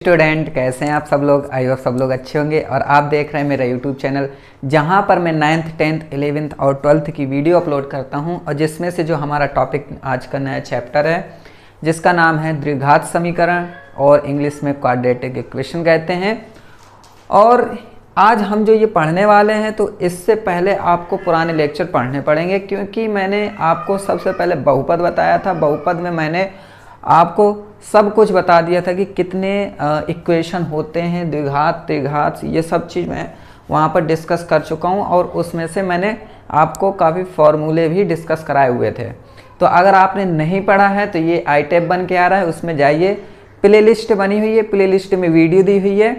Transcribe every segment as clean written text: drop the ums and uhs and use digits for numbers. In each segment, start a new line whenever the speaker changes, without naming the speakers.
Student कैसे हैं आप सब लोग। आई होप सब लोग अच्छे होंगे और आप देख रहे हैं मेरा यूट्यूब चैनल जहां पर मैं 9th 10th 11th और 12th की वीडियो अपलोड करता हूं और जिसमें से जो हमारा टॉपिक आज का नया चैप्टर है जिसका नाम है द्विघात समीकरण और इंग्लिश में क्वाड्रेटिक इक्वेशन कहते हैं। और आज हम जो ये पढ़ने वाले हैं तो इससे पहले आपको पुराने लेक्चर पढ़ने पड़ेंगे क्योंकि मैंने आपको सबसे पहले बहुपद बताया था। बहुपद में मैंने आपको सब कुछ बता दिया था कि कितने इक्वेशन होते हैं, द्विघात त्रिघात, ये सब चीज़ मैं वहाँ पर डिस्कस कर चुका हूँ और उसमें से मैंने आपको काफ़ी फॉर्मूले भी डिस्कस कराए हुए थे। तो अगर आपने नहीं पढ़ा है तो ये आई टैब बन के आ रहा है, उसमें जाइए, प्लेलिस्ट बनी हुई है, प्लेलिस्ट में वीडियो दी हुई है।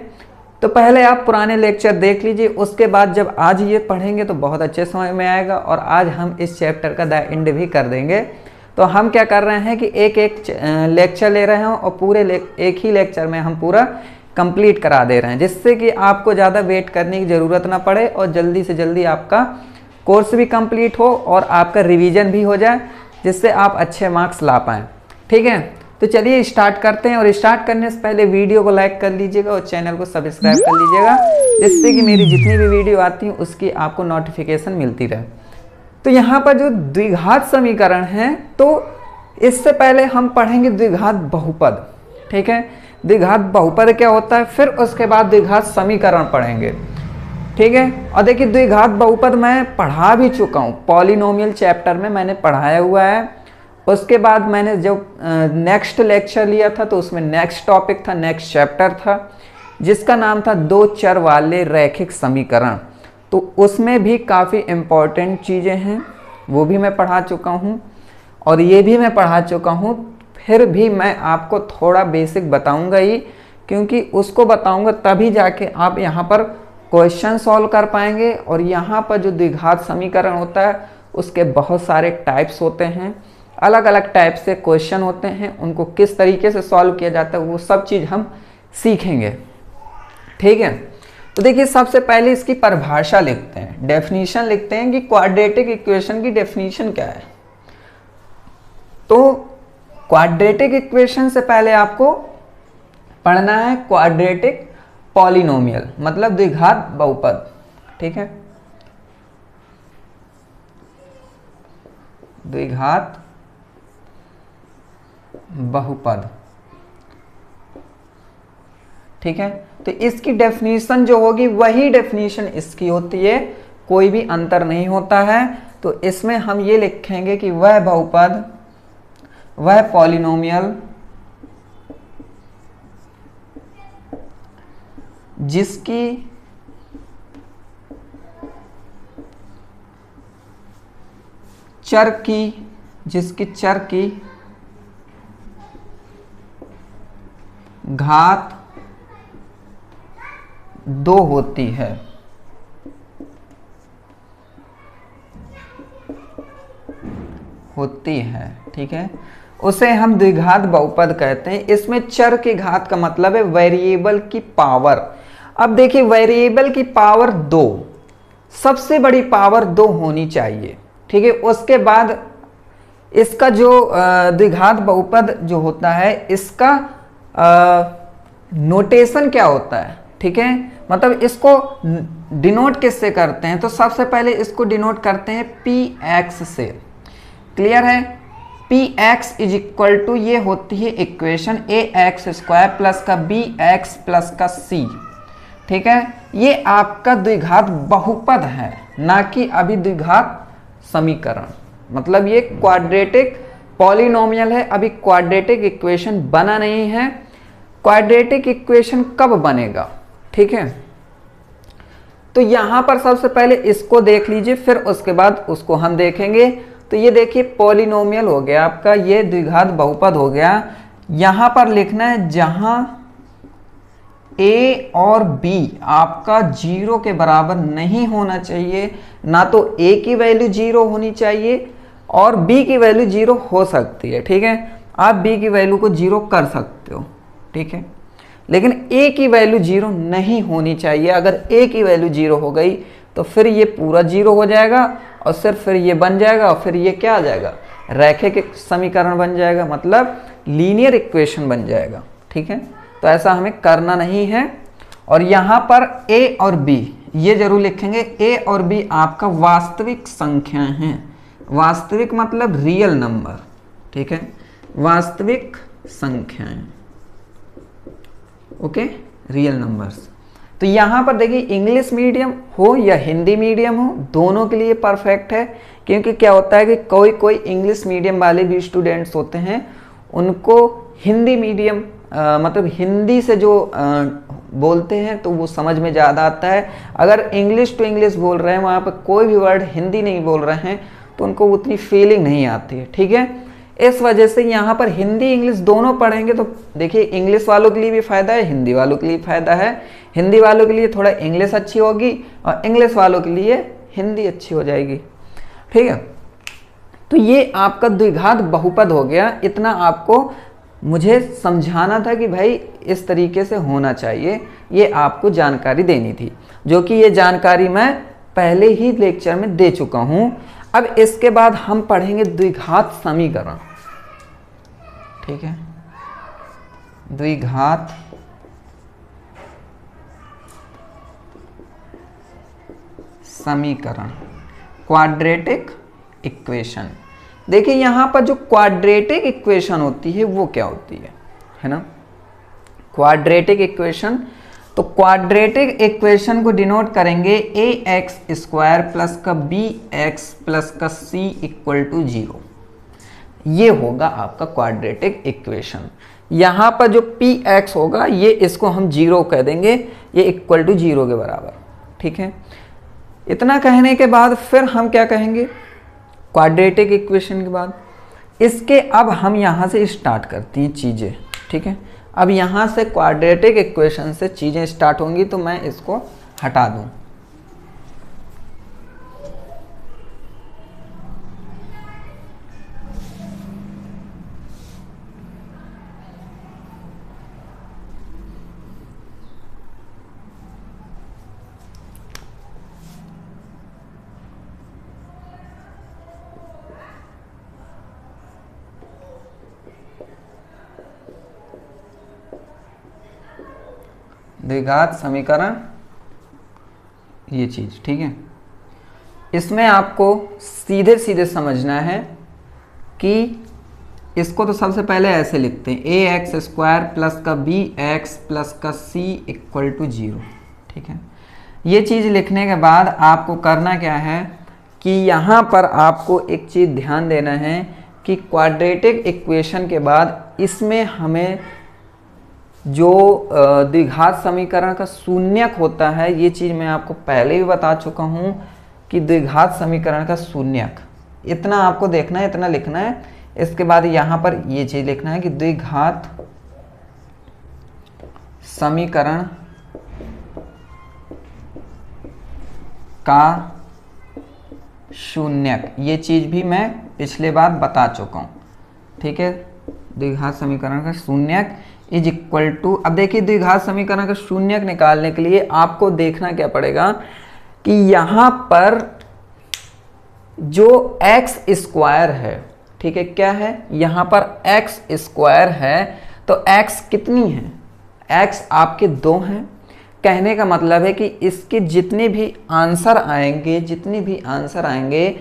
तो पहले आप पुराने लेक्चर देख लीजिए, उसके बाद जब आज ये पढ़ेंगे तो बहुत अच्छे समझ में आएगा। और आज हम इस चैप्टर का द एंड भी कर देंगे। तो हम क्या कर रहे हैं कि एक एक लेक्चर ले रहे हैं और पूरे एक ही लेक्चर में हम पूरा कंप्लीट करा दे रहे हैं, जिससे कि आपको ज़्यादा वेट करने की ज़रूरत ना पड़े और जल्दी से जल्दी आपका कोर्स भी कंप्लीट हो और आपका रिवीजन भी हो जाए, जिससे आप अच्छे मार्क्स ला पाएँ। ठीक है, तो चलिए स्टार्ट करते हैं। और स्टार्ट करने से पहले वीडियो को लाइक कर लीजिएगा और चैनल को सब्सक्राइब कर लीजिएगा, जिससे कि मेरी जितनी भी वीडियो आती है उसकी आपको नोटिफिकेशन मिलती रहे। तो यहाँ पर जो द्विघात समीकरण है तो इससे पहले हम पढ़ेंगे द्विघात बहुपद। ठीक है, द्विघात बहुपद क्या होता है, फिर उसके बाद द्विघात समीकरण पढ़ेंगे। ठीक है, और देखिए द्विघात बहुपद मैं पढ़ा भी चुका हूँ, पॉलिनोमियल चैप्टर में मैंने पढ़ाया हुआ है। उसके बाद मैंने जब नेक्स्ट लेक्चर लिया था तो उसमें नेक्स्ट टॉपिक था, नेक्स्ट चैप्टर था, जिसका नाम था दो चर वाले रैखिक समीकरण। तो उसमें भी काफ़ी इम्पॉर्टेंट चीज़ें हैं, वो भी मैं पढ़ा चुका हूँ और ये भी मैं पढ़ा चुका हूँ। फिर भी मैं आपको थोड़ा बेसिक बताऊँगा ही, क्योंकि उसको बताऊँगा तभी जाके आप यहाँ पर क्वेश्चन सॉल्व कर पाएंगे। और यहाँ पर जो द्विघात समीकरण होता है उसके बहुत सारे टाइप्स होते हैं, अलग अलग टाइप से क्वेश्चन होते हैं, उनको किस तरीके से सॉल्व किया जाता है वो सब चीज़ हम सीखेंगे। ठीक है, तो देखिए सबसे पहले इसकी परिभाषा लिखते हैं, डेफिनेशन लिखते हैं कि क्वाड्रेटिक इक्वेशन की डेफिनेशन क्या है। तो क्वाड्रेटिक इक्वेशन से पहले आपको पढ़ना है क्वाड्रेटिक पॉलिनोमियल, मतलब द्विघात बहुपद। ठीक है, द्विघात बहुपद। ठीक है, तो इसकी डेफिनेशन जो होगी वही डेफिनेशन इसकी होती है, कोई भी अंतर नहीं होता है। तो इसमें हम ये लिखेंगे कि वह बहुपद, वह पॉलिनोमियल जिसकी चर की घात 2 होती है। ठीक है, उसे हम द्विघात बहुपद कहते हैं। इसमें चर की घात का मतलब है वेरिएबल की पावर। अब देखिए वेरिएबल की पावर 2, सबसे बड़ी पावर 2 होनी चाहिए। ठीक है, उसके बाद इसका जो द्विघात बहुपद जो होता है इसका नोटेशन क्या होता है। ठीक है, मतलब इसको डिनोट किससे करते हैं, तो सबसे पहले इसको डिनोट करते हैं px से। क्लियर है, px इज इक्वल टू, ये होती है इक्वेशन ax² प्लस का bx प्लस का c। ठीक है, ये आपका द्विघात बहुपद है, ना कि अभी द्विघात समीकरण। मतलब ये क्वाड्रेटिक पॉलिनोमियल है, अभी क्वाड्रेटिक इक्वेशन बना नहीं है। क्वाड्रेटिक इक्वेशन कब बनेगा। ठीक है, तो यहां पर सबसे पहले इसको देख लीजिए, फिर उसके बाद उसको हम देखेंगे। तो ये देखिए पॉलिनोमियल हो गया आपका, ये द्विघात बहुपद हो गया। यहां पर लिखना है जहां a और b आपका 0 के बराबर नहीं होना चाहिए, ना तो a की वैल्यू 0 होनी चाहिए और b की वैल्यू 0 हो सकती है। ठीक है, आप b की वैल्यू को 0 कर सकते हो। ठीक है, लेकिन a की वैल्यू 0 नहीं होनी चाहिए। अगर a की वैल्यू 0 हो गई तो फिर ये पूरा 0 हो जाएगा और सिर्फ फिर ये बन जाएगा और फिर ये क्या आ जाएगा, रैखिक समीकरण बन जाएगा, मतलब लीनियर इक्वेशन बन जाएगा। ठीक है, तो ऐसा हमें करना नहीं है। और यहाँ पर a और b ये जरूर लिखेंगे। a और b आपका वास्तविक संख्या हैं, वास्तविक मतलब रियल नंबर, ठीक है, वास्तविक संख्याएं, ओके, रियल नंबर्स। तो यहाँ पर देखिए इंग्लिश मीडियम हो या हिंदी मीडियम हो, दोनों के लिए परफेक्ट है। क्योंकि क्या होता है कि कोई कोई इंग्लिश मीडियम वाले भी स्टूडेंट्स होते हैं, उनको हिंदी मीडियम मतलब हिंदी से जो बोलते हैं तो वो समझ में ज़्यादा आता है। अगर इंग्लिश टू इंग्लिश बोल रहे हैं, वहाँ पर कोई भी वर्ड हिंदी नहीं बोल रहे हैं, तो उनको उतनी फीलिंग नहीं आती है, ठीक है। इस वजह से यहाँ पर हिंदी इंग्लिश दोनों पढ़ेंगे तो देखिए इंग्लिश वालों के लिए भी फ़ायदा है, हिंदी वालों के लिए फ़ायदा है। हिंदी वालों के लिए थोड़ा इंग्लिश अच्छी होगी और इंग्लिश वालों के लिए हिंदी अच्छी हो जाएगी, ठीक है। तो ये आपका द्विघात बहुपद हो गया। इतना आपको मुझे समझाना था कि भाई इस तरीके से होना चाहिए, ये आपको जानकारी देनी थी, जो कि ये जानकारी मैं पहले ही लेक्चर में दे चुका हूँ। अब इसके बाद हम पढ़ेंगे द्विघात समीकरण, ठीक है, द्विघात समीकरण, क्वाड्रेटिक इक्वेशन। देखिए यहाँ पर जो क्वाड्रेटिक इक्वेशन होती है वो क्या होती है ना, क्वाड्रेटिक इक्वेशन। तो क्वाड्रेटिक इक्वेशन को डिनोट करेंगे ए एक्स स्क्वायर प्लस का बी एक्स प्लस का सी इक्वल टू 0। ये होगा आपका क्वाड्रेटिक इक्वेशन। यहाँ पर जो पी एक्स होगा ये इसको हम 0 कह देंगे, ये इक्वल टू 0 के बराबर, ठीक है। इतना कहने के बाद फिर हम क्या कहेंगे क्वाड्रेटिक इक्वेशन के बाद, इसके अब हम यहाँ से स्टार्ट करती हैं चीज़ें, ठीक है। अब यहाँ से क्वाड्रेटिक इक्वेशन से चीज़ें स्टार्ट होंगी तो मैं इसको हटा दूँ। द्विघात समीकरण ये चीज़, ठीक है। इसमें आपको सीधे सीधे समझना है कि इसको तो सबसे पहले ऐसे लिखते हैं ए एक्स स्क्वायर प्लस का बी एक्स प्लस का सी इक्वल टू 0, ठीक है। ये चीज़ लिखने के बाद आपको करना क्या है कि यहाँ पर आपको एक चीज़ ध्यान देना है कि क्वाड्रेटिक इक्वेशन के बाद इसमें हमें जो द्विघात समीकरण का शून्यक होता है, ये चीज़ मैं आपको पहले भी बता चुका हूँ कि द्विघात समीकरण का शून्यक, इतना आपको देखना है, इतना लिखना है। इसके बाद यहाँ पर ये चीज़ लिखना है कि द्विघात समीकरण का शून्यक, ये चीज़ भी मैं पिछले बार बता चुका हूँ, ठीक है। द्विघात समीकरण का शून्यक इज इक्वल टू, अब देखिए द्विघात समीकरण का शून्यक निकालने के लिए आपको देखना क्या पड़ेगा कि यहाँ पर जो एक्स स्क्वायर है, ठीक है, क्या है, यहाँ पर एक्स स्क्वायर है, तो एक्स कितनी है, एक्स आपके 2 हैं। कहने का मतलब है कि इसके जितने भी आंसर आएंगे,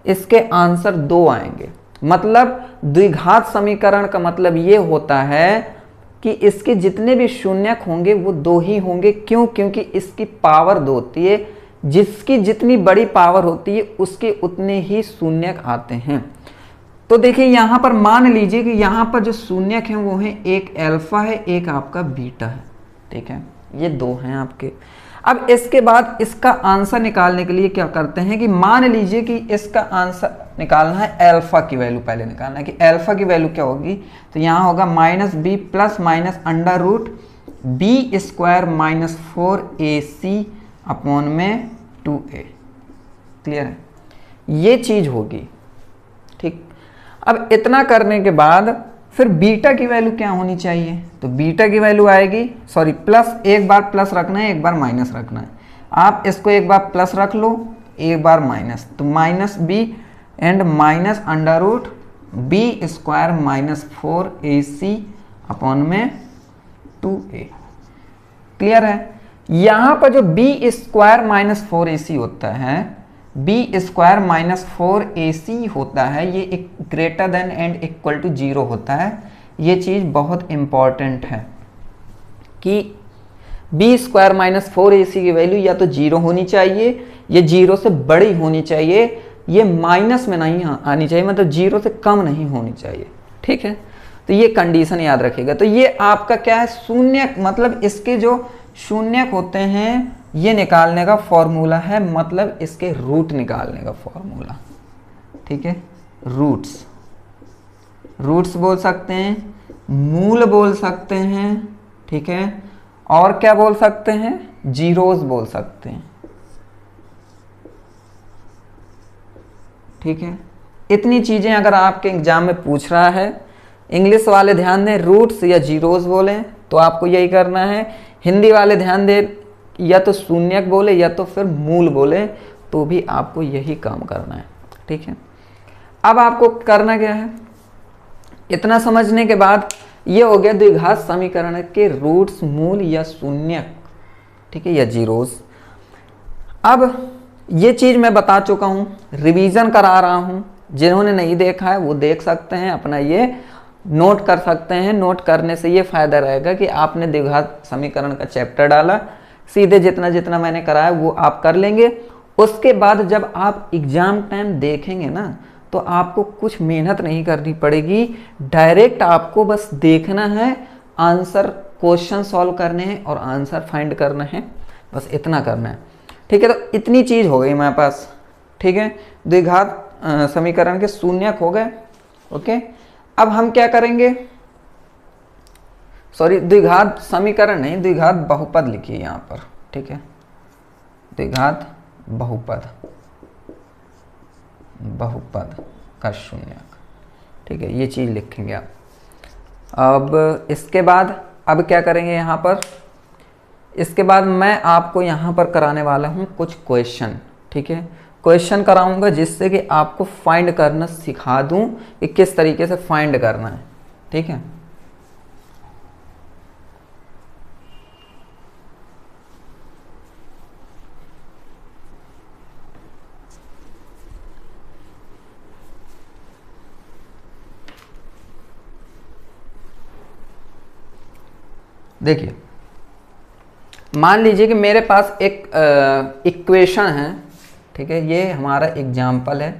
इसके आंसर 2 आएंगे। मतलब द्विघात समीकरण का मतलब ये होता है कि इसके जितने भी शून्यक होंगे वो 2 ही होंगे। क्यों? क्योंकि इसकी पावर 2 होती है, जिसकी जितनी बड़ी पावर होती है उसके उतने ही शून्यक आते हैं। तो देखिए यहाँ पर मान लीजिए कि यहाँ पर जो शून्यक हैं वो हैं, एक अल्फा है, एक आपका बीटा है, ठीक है, ये 2 हैं आपके। अब इसके बाद इसका आंसर निकालने के लिए क्या करते हैं कि मान लीजिए कि इसका आंसर निकालना है, अल्फा की वैल्यू पहले निकालना है कि अल्फा की वैल्यू क्या होगी। तो यहाँ होगा -b plus minus under root b square minus 4ac upon में 2a। क्लियर है, ये चीज़ होगी, ठीक। अब इतना करने के बाद फिर बीटा की वैल्यू क्या होनी चाहिए, तो बीटा की वैल्यू आएगी, सॉरी प्लस, एक बार प्लस रखना है, एक बार माइनस रखना है। आप इसको एक बार प्लस रख लो, एक बार माइनस, तो -b and minus under root b square minus 4ac upon में 2a। क्लियर है? यहां पर जो b स्क्वायर माइनस 4ac होता है, b स्क्वायर माइनस 4ac होता है, ये एक greater than and equal to 0 होता है। ये चीज बहुत इंपॉर्टेंट है कि b स्क्वायर माइनस 4ac की वैल्यू या तो 0 होनी चाहिए, ये 0 से बड़ी होनी चाहिए, ये माइनस में नहीं आनी चाहिए, मतलब 0 से कम नहीं होनी चाहिए। ठीक है, तो ये कंडीशन याद रखिएगा। तो ये आपका क्या है, शून्य, मतलब इसके जो शून्यक होते हैं ये निकालने का फॉर्मूला है, मतलब इसके रूट निकालने का फॉर्मूला। ठीक है, रूट्स बोल सकते हैं, मूल बोल सकते हैं। ठीक है, और क्या बोल सकते हैं, जीरोस बोल सकते हैं। ठीक है, इतनी चीजें अगर आपके एग्जाम में पूछ रहा है, इंग्लिश वाले ध्यान दें रूट्स या जीरोस बोलें तो आपको यही करना है, हिंदी वाले ध्यान दें या तो शून्यक बोले या तो फिर मूल बोले, तो भी आपको यही काम करना है। ठीक है, अब आपको करना क्या है, इतना समझने के बाद ये हो गया द्विघात समीकरण के रूट्स, मूल या शून्यक, ठीक है, या जीरोस। अब ये चीज मैं बता चुका हूं, रिवीजन करा रहा हूं, जिन्होंने नहीं देखा है वो देख सकते हैं, अपना ये नोट कर सकते हैं। नोट करने से ये फायदा रहेगा कि आपने द्विघात समीकरण का चैप्टर डाला, सीधे जितना जितना मैंने कराया वो आप कर लेंगे। उसके बाद जब आप एग्जाम टाइम देखेंगे ना, तो आपको कुछ मेहनत नहीं करनी पड़ेगी, डायरेक्ट आपको बस देखना है, आंसर क्वेश्चन सॉल्व करने हैं और आंसर फाइंड करना है, बस इतना करना है। ठीक है, तो इतनी चीज हो गई हमारे पास। ठीक है, द्विघात समीकरण के शून्यक हो गए। ओके, अब हम क्या करेंगे, सॉरी द्विघात समीकरण नहीं, द्विघात बहुपद लिखिए यहां पर। ठीक है, द्विघात बहुपद, बहुपद का शून्यक। ठीक है, ये चीज लिखेंगे आप। अब इसके बाद अब क्या करेंगे यहां पर, इसके बाद मैं आपको यहां पर कराने वाला हूं कुछ क्वेश्चन। ठीक है, क्वेश्चन कराऊंगा जिससे कि आपको फाइंड करना सिखा दूं कि किस तरीके से फाइंड करना है। ठीक है, देखिए मान लीजिए कि मेरे पास एक इक्वेशन है। ठीक है, ये हमारा एग्जाम्पल है।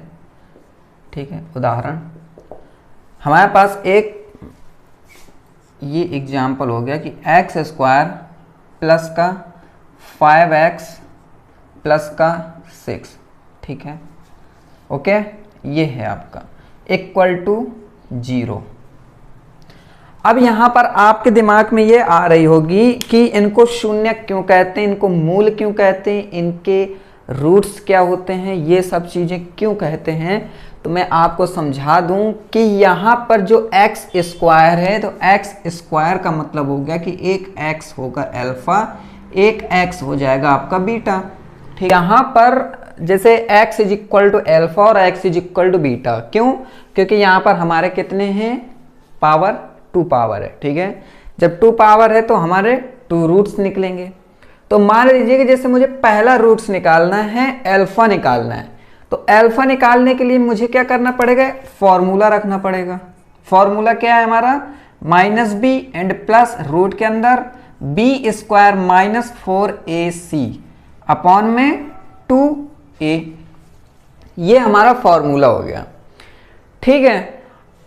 ठीक है, उदाहरण, हमारे पास एक ये एग्जाम्पल हो गया कि एक्स स्क्वायर प्लस का 5x प्लस का 6। ठीक है, ओके, ये है आपका इक्वल टू 0। अब यहां पर आपके दिमाग में ये आ रही होगी कि इनको शून्य क्यों कहते हैं, इनको मूल क्यों कहते हैं, इनके रूट्स क्या होते हैं, ये सब चीजें क्यों कहते हैं। तो मैं आपको समझा दूं कि यहां पर जो एक्स स्क्वायर है, तो एक्स स्क्वायर का मतलब हो गया कि एक एक्स होगा अल्फा, एक एक्स हो जाएगा आपका बीटा। ठीक, यहां पर जैसे x is equal to alpha और x is equal to beta, क्यों, क्योंकि यहां पर हमारे कितने हैं, पावर 2 पावर है। ठीक है, जब 2 पावर है तो हमारे 2 रूट्स निकलेंगे। तो मान लीजिए कि जैसे मुझे पहला रूट्स निकालना है, अल्फा निकालना है, तो अल्फा निकालने के लिए मुझे क्या करना पड़ेगा, फॉर्मूला रखना पड़ेगा। फॉर्मूला क्या है हमारा, minus b and plus root के अंदर B square minus 4ac upon में 2a, ये हमारा फॉर्मूला हो गया। ठीक है,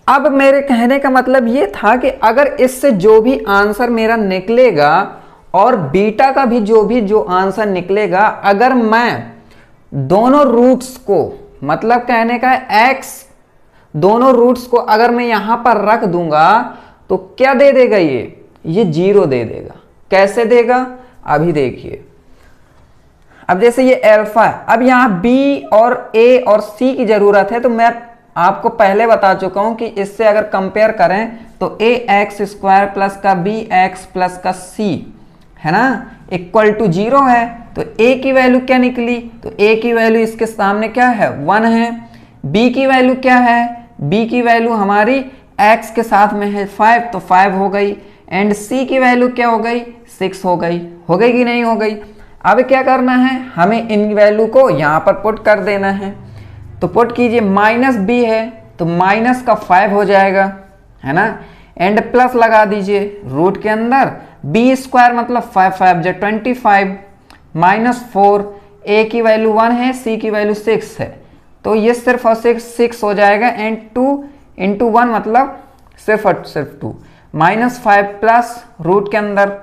अब मेरे कहने का मतलब ये था कि अगर इससे जो भी आंसर मेरा निकलेगा और बीटा का भी जो आंसर निकलेगा, अगर मैं दोनों रूट्स को, मतलब कहने का x, दोनों रूट्स को अगर मैं यहां पर रख दूंगा तो क्या दे देगा, ये 0 दे देगा। कैसे देगा, अभी देखिए। अब जैसे ये अल्फा है, अब यहां b और a और c की जरूरत है, तो मैं आपको पहले बता चुका हूं कि इससे अगर कंपेयर करें तो ax स्क्वायर प्लस का bx प्लस का c है ना, इक्वल टू 0 है। तो a की वैल्यू क्या निकली, तो a की वैल्यू इसके सामने क्या है, 1 है। b की वैल्यू क्या है, b की वैल्यू हमारी x के साथ में है 5, तो 5 हो गई। एंड सी की वैल्यू क्या हो गई 6 हो गई कि नहीं हो गई। अब क्या करना है, हमें इन वैल्यू को यहाँ पर पुट कर देना है। तो पुट कीजिए, माइनस बी है तो माइनस का 5 हो जाएगा, है ना, एंड प्लस लगा दीजिए रूट के अंदर, बी स्क्वायर मतलब 5 5 जो 25 माइनस 4, ए की वैल्यू 1 है, सी की वैल्यू 6 है, तो ये सिर्फ और सिर्फ 6 हो जाएगा, एंड 2 इंटू 1 मतलब सिर्फ और सिर्फ 2, माइनस 5 प्लस रूट के अंदर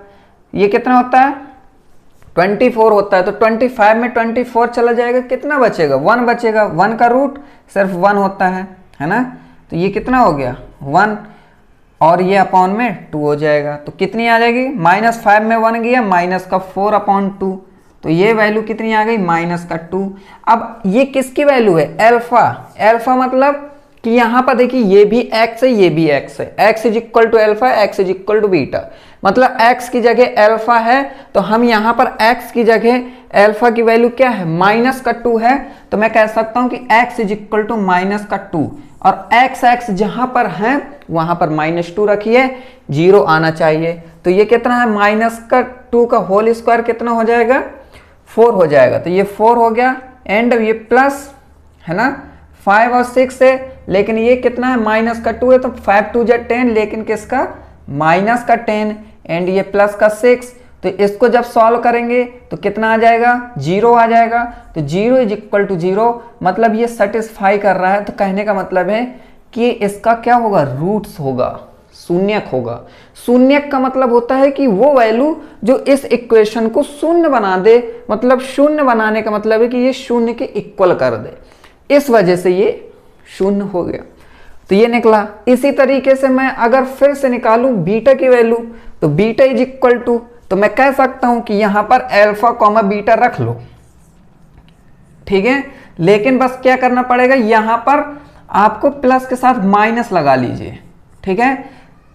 ये कितना होता है 24 होता है। तो 25 में 24 चला जाएगा, कितना बचेगा 1 बचेगा, 1 का रूट सिर्फ 1 होता है ना, तो ये कितना हो गया 1 और ये अपॉन में 2 हो जाएगा। तो कितनी आ जाएगी, माइनस 5 में 1 गया, माइनस का 4 अपॉन 2, तो ये वैल्यू कितनी आ गई माइनस का 2। अब ये किसकी वैल्यू है, एल्फा। एल्फा मतलब कि यहाँ पर देखिए ये भी x है ये भी x है, x is equal to alpha, x is equal to beta, मतलब x की जगह एल्फा है तो हम यहाँ पर x की जगह एल्फा की वैल्यू क्या है माइनस का 2 है, तो मैं कह सकता हूँ कि x is equal to minus का 2, और x जहाँ पर है वहाँ पर -2 रखिए, 0 आना चाहिए। तो ये कितना है माइनस का 2 का होल स्क्वायर कितना हो जाएगा 4 हो जाएगा, तो ये 4 हो गया, एंड ये प्लस है ना 5 और 6 है, लेकिन ये कितना है माइनस का 2 है, तो 5 2 10, लेकिन किसका माइनस का 10, एंड ये प्लस का 6, तो इसको जब सॉल्व करेंगे तो कितना आ जाएगा 0 आ जाएगा। तो 0 इज इक्वल टू 0 मतलब ये सेटिस्फाई कर रहा है, तो कहने का मतलब है कि इसका क्या होगा रूट्स होगा, शून्यक होगा। शून्यक का मतलब होता है कि वो वैल्यू जो इस इक्वेशन को शून्य बना दे, मतलब शून्य बनाने का मतलब है कि ये शून्य के इक्वल कर दे, इस वजह से ये शून्य हो गया, तो ये निकला। इसी तरीके से मैं अगर फिर से निकालूं बीटा की वैल्यू, तो बीटा इज इक्वल टू, तो मैं कह सकता हूं कि यहां पर अल्फा कॉमा बीटा रख लो, ठीक है, लेकिन बस क्या करना पड़ेगा यहां पर आपको प्लस के साथ माइनस लगा लीजिए, ठीक है,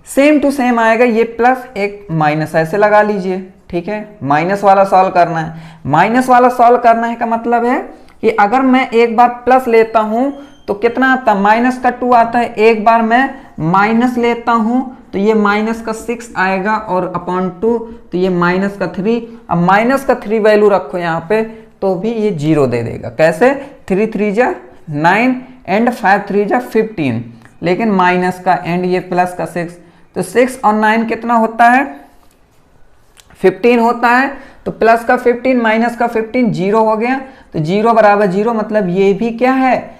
सेम टू सेम आएगा, ये प्लस एक माइनस ऐसे लगा लीजिए, ठीक है, माइनस वाला सॉल्व करना है। माइनस वाला सॉल्व करना है का मतलब है कि अगर मैं एक बार प्लस लेता हूं तो कितना आता है माइनस का 2 आता है, एक बार मैं माइनस लेता हूं तो ये माइनस का 6 आएगा, और अपॉन 2 तो ये माइनस का 3। अब माइनस का 3 वैल्यू रखो यहाँ पे तो भी ये 0 दे देगा, कैसे 3 3 जा 9 एंड 5 3 जा 15, लेकिन माइनस का एंड ये प्लस का 6, तो 6 और 9 कितना होता है 15 होता है, तो प्लस का 15 माइनस का 15 0 हो गया, तो 0 बराबर 0 मतलब ये भी क्या है,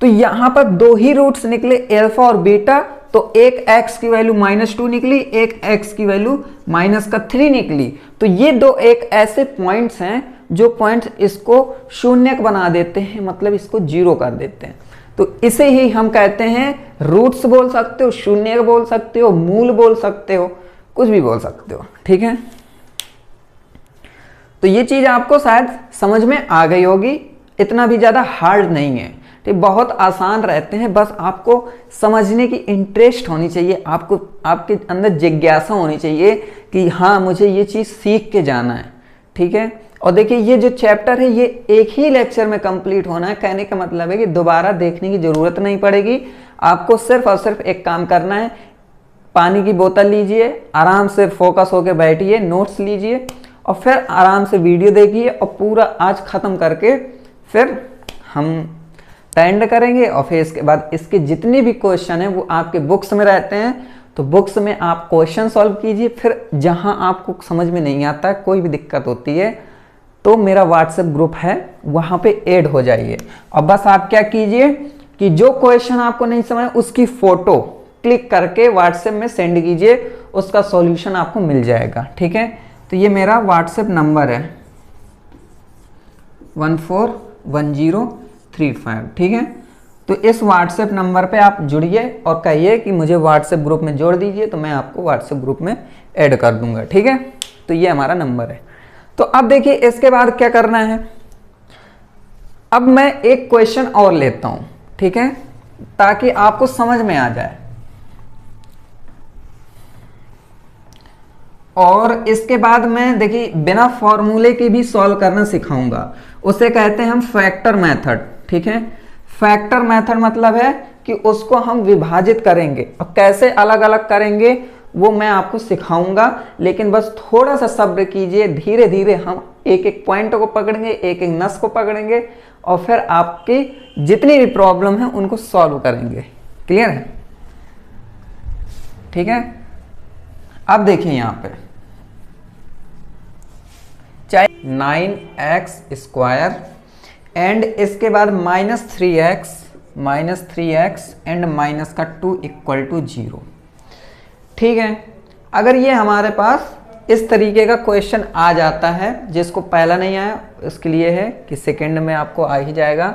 तो यहां पर 2 ही रूट्स निकले अल्फा और बीटा, तो एक x की वैल्यू -2 निकली, एक x की वैल्यू -3 निकली। तो ये 2 एक ऐसे पॉइंट्स हैं जो पॉइंट्स इसको शून्यक बना देते हैं, मतलब इसको 0 कर देते हैं, तो इसे ही हम कहते हैं रूट्स बोल सकते हो, शून्यक बोल सकते हो, मूल बोल सकते हो, कुछ भी बोल सकते हो, ठीक है। तो ये चीज आपको शायद समझ में आ गई होगी, इतना भी ज्यादा हार्ड नहीं है, ठीक, बहुत आसान रहते हैं, बस आपको समझने की इंटरेस्ट होनी चाहिए, आपको आपके अंदर जिज्ञासा होनी चाहिए कि हाँ मुझे ये चीज़ सीख के जाना है, ठीक है। और देखिए ये जो चैप्टर है ये एक ही लेक्चर में कंप्लीट होना है, कहने का मतलब है कि दोबारा देखने की ज़रूरत नहीं पड़ेगी, आपको सिर्फ और सिर्फ एक काम करना है, पानी की बोतल लीजिए, आराम से फोकस होकर बैठिए, नोट्स लीजिए और फिर आराम से वीडियो देखिए, और पूरा आज ख़त्म करके फिर हम एंड करेंगे, और फिर इसके बाद इसके जितने भी क्वेश्चन हैं वो आपके बुक्स में रहते हैं, तो बुक्स में आप क्वेश्चन सॉल्व कीजिए, फिर जहां आपको समझ में नहीं आता, कोई भी दिक्कत होती है तो मेरा व्हाट्सएप ग्रुप है वहां पे ऐड हो जाइए, और बस आप क्या कीजिए कि जो क्वेश्चन आपको नहीं समझ उसकी फोटो क्लिक करके व्हाट्सएप में सेंड कीजिए, उसका सॉल्यूशन आपको मिल जाएगा, ठीक है। तो ये मेरा व्हाट्सएप नंबर है 141035, ठीक है। तो इस व्हाट्सएप नंबर पे आप जुड़िए और कहिए कि मुझे व्हाट्सएप ग्रुप में जोड़ दीजिए, तो मैं आपको व्हाट्सएप ग्रुप में ऐड कर दूंगा, ठीक है। तो ये हमारा नंबर है। तो अब देखिए इसके बाद क्या करना है, अब मैं एक क्वेश्चन और लेता हूं, ठीक है, ताकि आपको समझ में आ जाए, और इसके बाद मैं देखिए बिना फॉर्मूले के भी सॉल्व करना सिखाऊंगा, उसे कहते हैं हम फैक्टर मेथड, ठीक है। फैक्टर मेथड मतलब है कि उसको हम विभाजित करेंगे, और कैसे अलग अलग करेंगे वो मैं आपको सिखाऊंगा, लेकिन बस थोड़ा सा सब्र कीजिए। धीरे धीरे हम एक एक पॉइंट को पकड़ेंगे, एक एक नस को पकड़ेंगे और फिर आपकी जितनी भी प्रॉब्लम है उनको सॉल्व करेंगे। क्लियर है? ठीक है। अब देखिए यहाँ पे चाहे 9x² एंड इसके बाद -3x एंड माइनस का 2 = 0। ठीक है। अगर ये हमारे पास इस तरीके का क्वेश्चन आ जाता है, जिसको पहला नहीं आया उसके लिए है कि सेकंड में आपको आ ही जाएगा।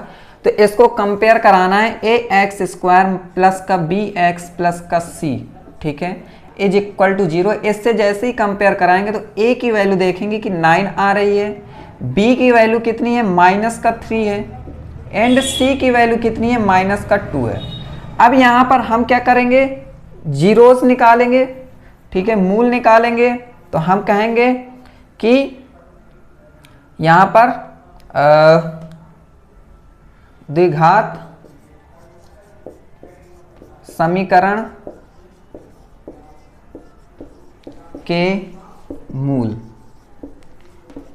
तो इसको कंपेयर कराना है ax² प्लस का bx प्लस का c, ठीक है, = 0। इससे जैसे ही कंपेयर कराएंगे तो a की वैल्यू देखेंगे कि 9 आ रही है, b की वैल्यू कितनी है -3 है एंड c की वैल्यू कितनी है -2 है। अब यहाँ पर हम क्या करेंगे, जीरोस निकालेंगे, ठीक है, मूल निकालेंगे। तो हम कहेंगे कि यहाँ पर द्विघात समीकरण के मूल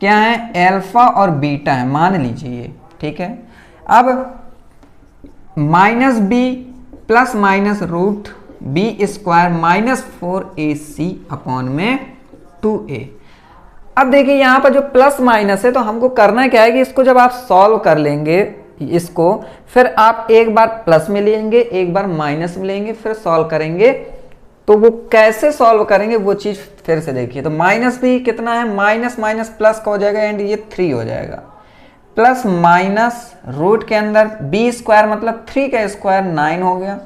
क्या है, अल्फा और बीटा है, मान लीजिए। ठीक है। अब -b plus minus root b² -4ac/2a। अब देखिए यहाँ पर जो प्लस माइनस है, तो हमको करना क्या है कि इसको जब आप सॉल्व कर लेंगे इसको, फिर आप एक बार प्लस में लेंगे, एक बार माइनस में लेंगे, फिर सॉल्व करेंगे। तो वो कैसे सॉल्व करेंगे वो चीज फिर से देखिए। तो माइनस भी कितना है, माइनस माइनस प्लस का हो जाएगा एंड ये 3 हो जाएगा, प्लस माइनस रूट के अंदर b² मतलब 3 का स्क्वायर 9 हो गया,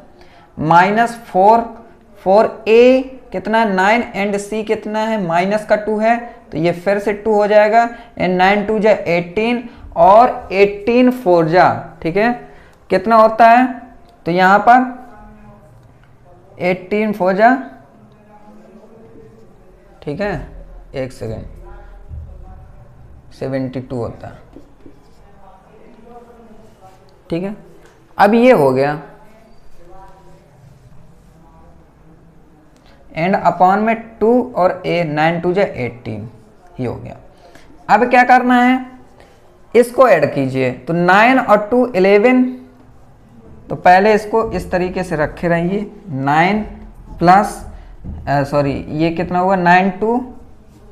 -4a कितना 9 एंड c कितना है -2 है, तो ये फिर से 2 हो जाएगा एंड 9 2 जा 18 और 18 4 जा, ठीक है, कितना होता है। तो यहाँ पर 18 4 जा, ठीक है, एक सेकेंड, 72 होता है। ठीक है। अब ये हो गया एंड अपॉन में 2 और a 9 2 जा 18 ही हो गया। अब क्या करना है, इसको ऐड कीजिए। तो 9 और 2 11, तो पहले इसको इस तरीके से रखे रहिए। 9 प्लस सॉरी ये कितना हुआ, 9 2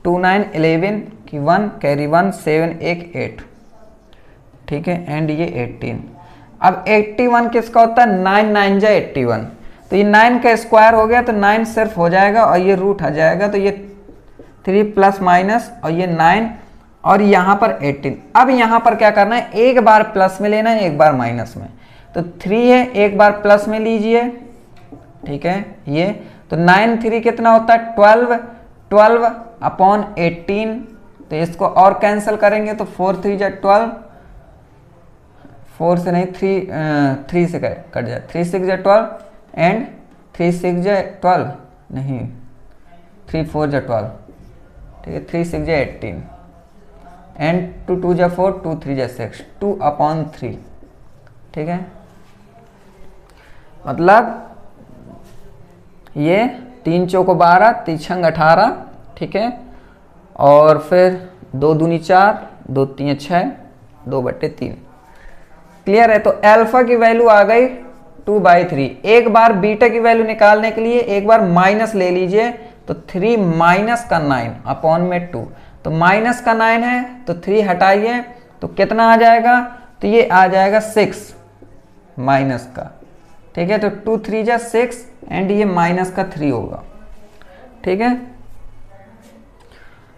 2 9 11 की 1 कैरी 1 7 1 8, ठीक है, एंड ये 18। अब 81 किसका होता है, 9 9 जा 81, तो ये 9 का स्क्वायर हो गया, तो 9 सिर्फ हो जाएगा और ये रूट आ जाएगा, तो ये 3 प्लस माइनस और ये 9 और यहाँ पर 18। अब यहाँ पर क्या करना है, एक बार प्लस में लेना है, एक बार माइनस में। तो 3 है, एक बार प्लस में लीजिए, ठीक है, ये तो 9 3 कितना होता है 12 अपॉन 18। तो इसको और कैंसिल करेंगे तो 4 3 जा 12, 4 से नहीं 3 से कट जाए, 3 6 जा 12 एंड 3 6 जा 12 नहीं 3 4 जा 12, ठीक है, 3 6 जा 18 एंड 2 2 जा 4 2 3 जा 6, 2/3, ठीक है। मतलब ये 3 चौको 12 3 छंग 18, ठीक है, और फिर 2 दूनी 4 2 3 6 2/3। क्लियर है। तो अल्फा की वैल्यू आ गई 2/3। एक बार बीटा की वैल्यू निकालने के लिए एक बार माइनस ले लीजिए, तो 3 माइनस का 9 अपॉन में 2, तो माइनस का 9 है तो 3 हटाइए, तो कितना आ जाएगा, तो ये आ जाएगा 6 माइनस का, ठीक है, तो 2 3 जा 6 एंड ये माइनस का 3 होगा, ठीक है।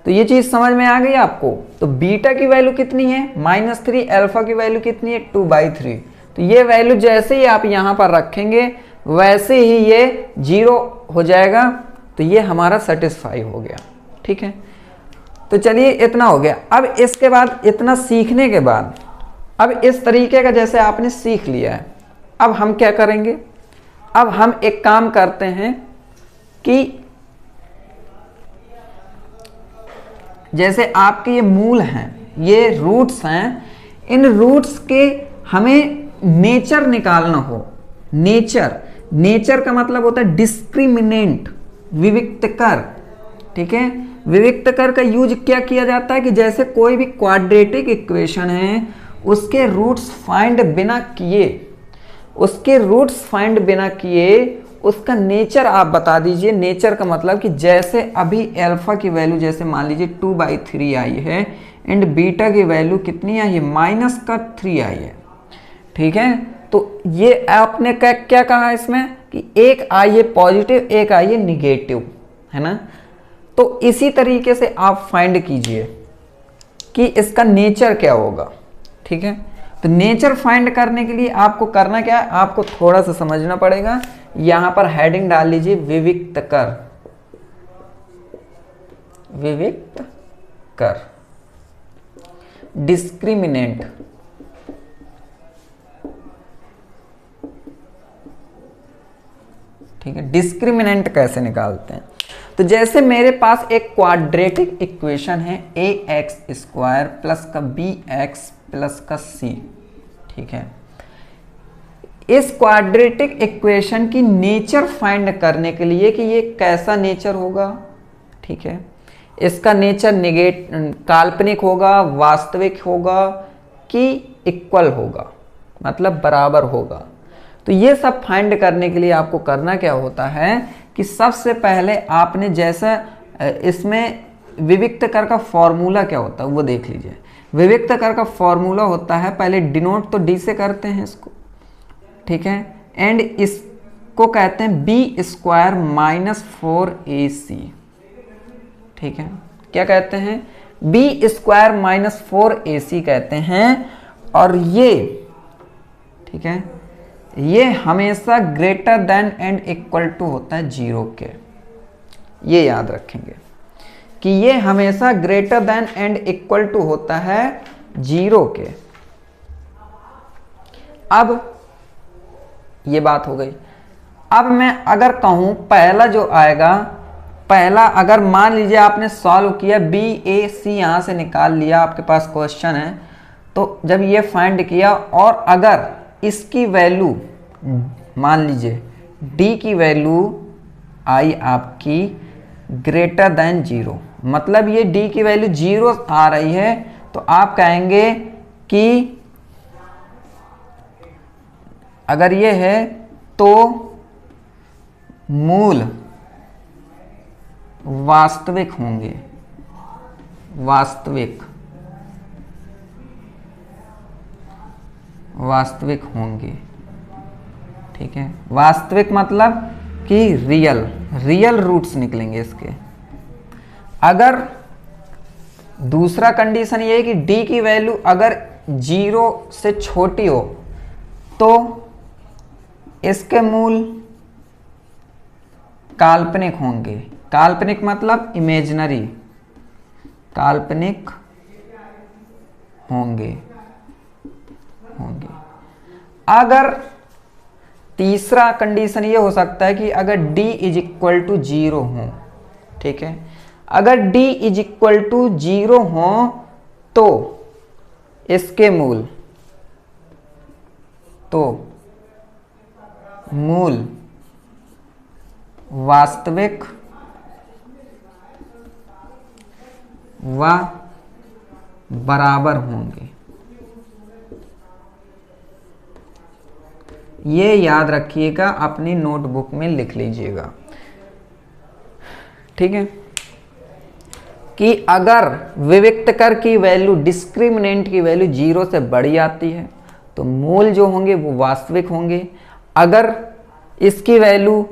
तो ये चीज समझ में आ गई आपको। तो बीटा की वैल्यू कितनी है -3, अल्फा की वैल्यू कितनी है 2/3। तो ये वैल्यू जैसे ही आप यहां पर रखेंगे वैसे ही ये 0 हो जाएगा, तो ये हमारा सेटिस्फाई हो गया, ठीक है। तो चलिए इतना हो गया। अब इसके बाद इतना सीखने के बाद, अब इस तरीके का जैसे आपने सीख लिया है, अब हम क्या करेंगे, अब हम एक काम करते हैं कि जैसे आपके ये मूल हैं, ये रूट्स हैं, इन रूट्स के हमें नेचर निकालना हो। नेचर का मतलब होता है डिस्क्रिमिनेंट, विविक्त कर, ठीक है। विविक्त कर का यूज क्या किया जाता है कि जैसे कोई भी क्वाड्रेटिक इक्वेशन है उसके रूट्स फाइंड बिना किए, उसके रूट्स फाइंड बिना किए उसका नेचर आप बता दीजिए। नेचर का मतलब कि जैसे अभी अल्फा की वैल्यू जैसे मान लीजिए 2/3 आई है एंड बीटा की वैल्यू कितनी आई है, -3 आई है, ठीक है। तो ये आपने क्या कहा इसमें कि एक आई है पॉजिटिव, एक आई है निगेटिव, है ना। तो इसी तरीके से आप फाइंड कीजिए कि इसका नेचर क्या होगा, ठीक है। तो नेचर फाइंड करने के लिए आपको करना क्या है, आपको थोड़ा सा समझना पड़ेगा। यहां पर हेडिंग डाल लीजिए विविक्त कर, विविक्त कर, डिस्क्रिमिनेंट, ठीक है। डिस्क्रिमिनेंट कैसे निकालते हैं, तो जैसे मेरे पास एक क्वाड्रेटिक इक्वेशन है ax² प्लस का bx प्लस का c, ठीक है। इस क्वाड्रेटिक इक्वेशन की नेचर फाइंड करने के लिए कि ये कैसा नेचर होगा, ठीक है। इसका नेचर काल्पनिक होगा, वास्तविक होगा कि इक्वल होगा, मतलब बराबर होगा। तो ये सब फाइंड करने के लिए आपको करना क्या होता है कि सबसे पहले आपने जैसा इसमें विविक्त कर का फॉर्मूला क्या होता है वो देख लीजिए। विविक्त कर का फॉर्मूला होता है, पहले डिनोट तो डी से करते हैं इसको, ठीक है, एंड इसको कहते हैं b² - 4ac, ठीक है। क्या कहते हैं, b² - 4ac कहते हैं। और ये, ठीक है, ये हमेशा greater than and equal to होता है 0 के, ये याद रखेंगे कि ये हमेशा greater than and equal to होता है 0 के। अब ये बात हो गई। अब मैं अगर कहूं पहला जो आएगा, पहला अगर मान लीजिए आपने सॉल्व किया BAC यहां से निकाल लिया, आपके पास क्वेश्चन है, तो जब ये फाइंड किया और अगर इसकी वैल्यू मान लीजिए D की वैल्यू आई आपकी ग्रेटर देन 0, मतलब ये D की वैल्यू 0 आ रही है, तो आप कहेंगे कि अगर ये है तो मूल वास्तविक होंगे, वास्तविक होंगे, ठीक है। वास्तविक मतलब कि रियल रूट्स निकलेंगे इसके। अगर दूसरा कंडीशन ये है कि D की वैल्यू अगर 0 से छोटी हो तो इसके मूल काल्पनिक होंगे। काल्पनिक मतलब इमेजिनरी, काल्पनिक होंगे। अगर तीसरा कंडीशन ये हो सकता है कि अगर D = 0 हो, ठीक है, अगर D = 0 हो तो इसके मूल वास्तविक व बराबर होंगे। ये याद रखिएगा, अपनी नोटबुक में लिख लीजिएगा, ठीक है, कि अगर विविक्त कर की वैल्यू डिस्क्रिमिनेंट की वैल्यू 0 से बड़ी आती है तो मूल जो होंगे वो वास्तविक होंगे। अगर इसकी वैल्यू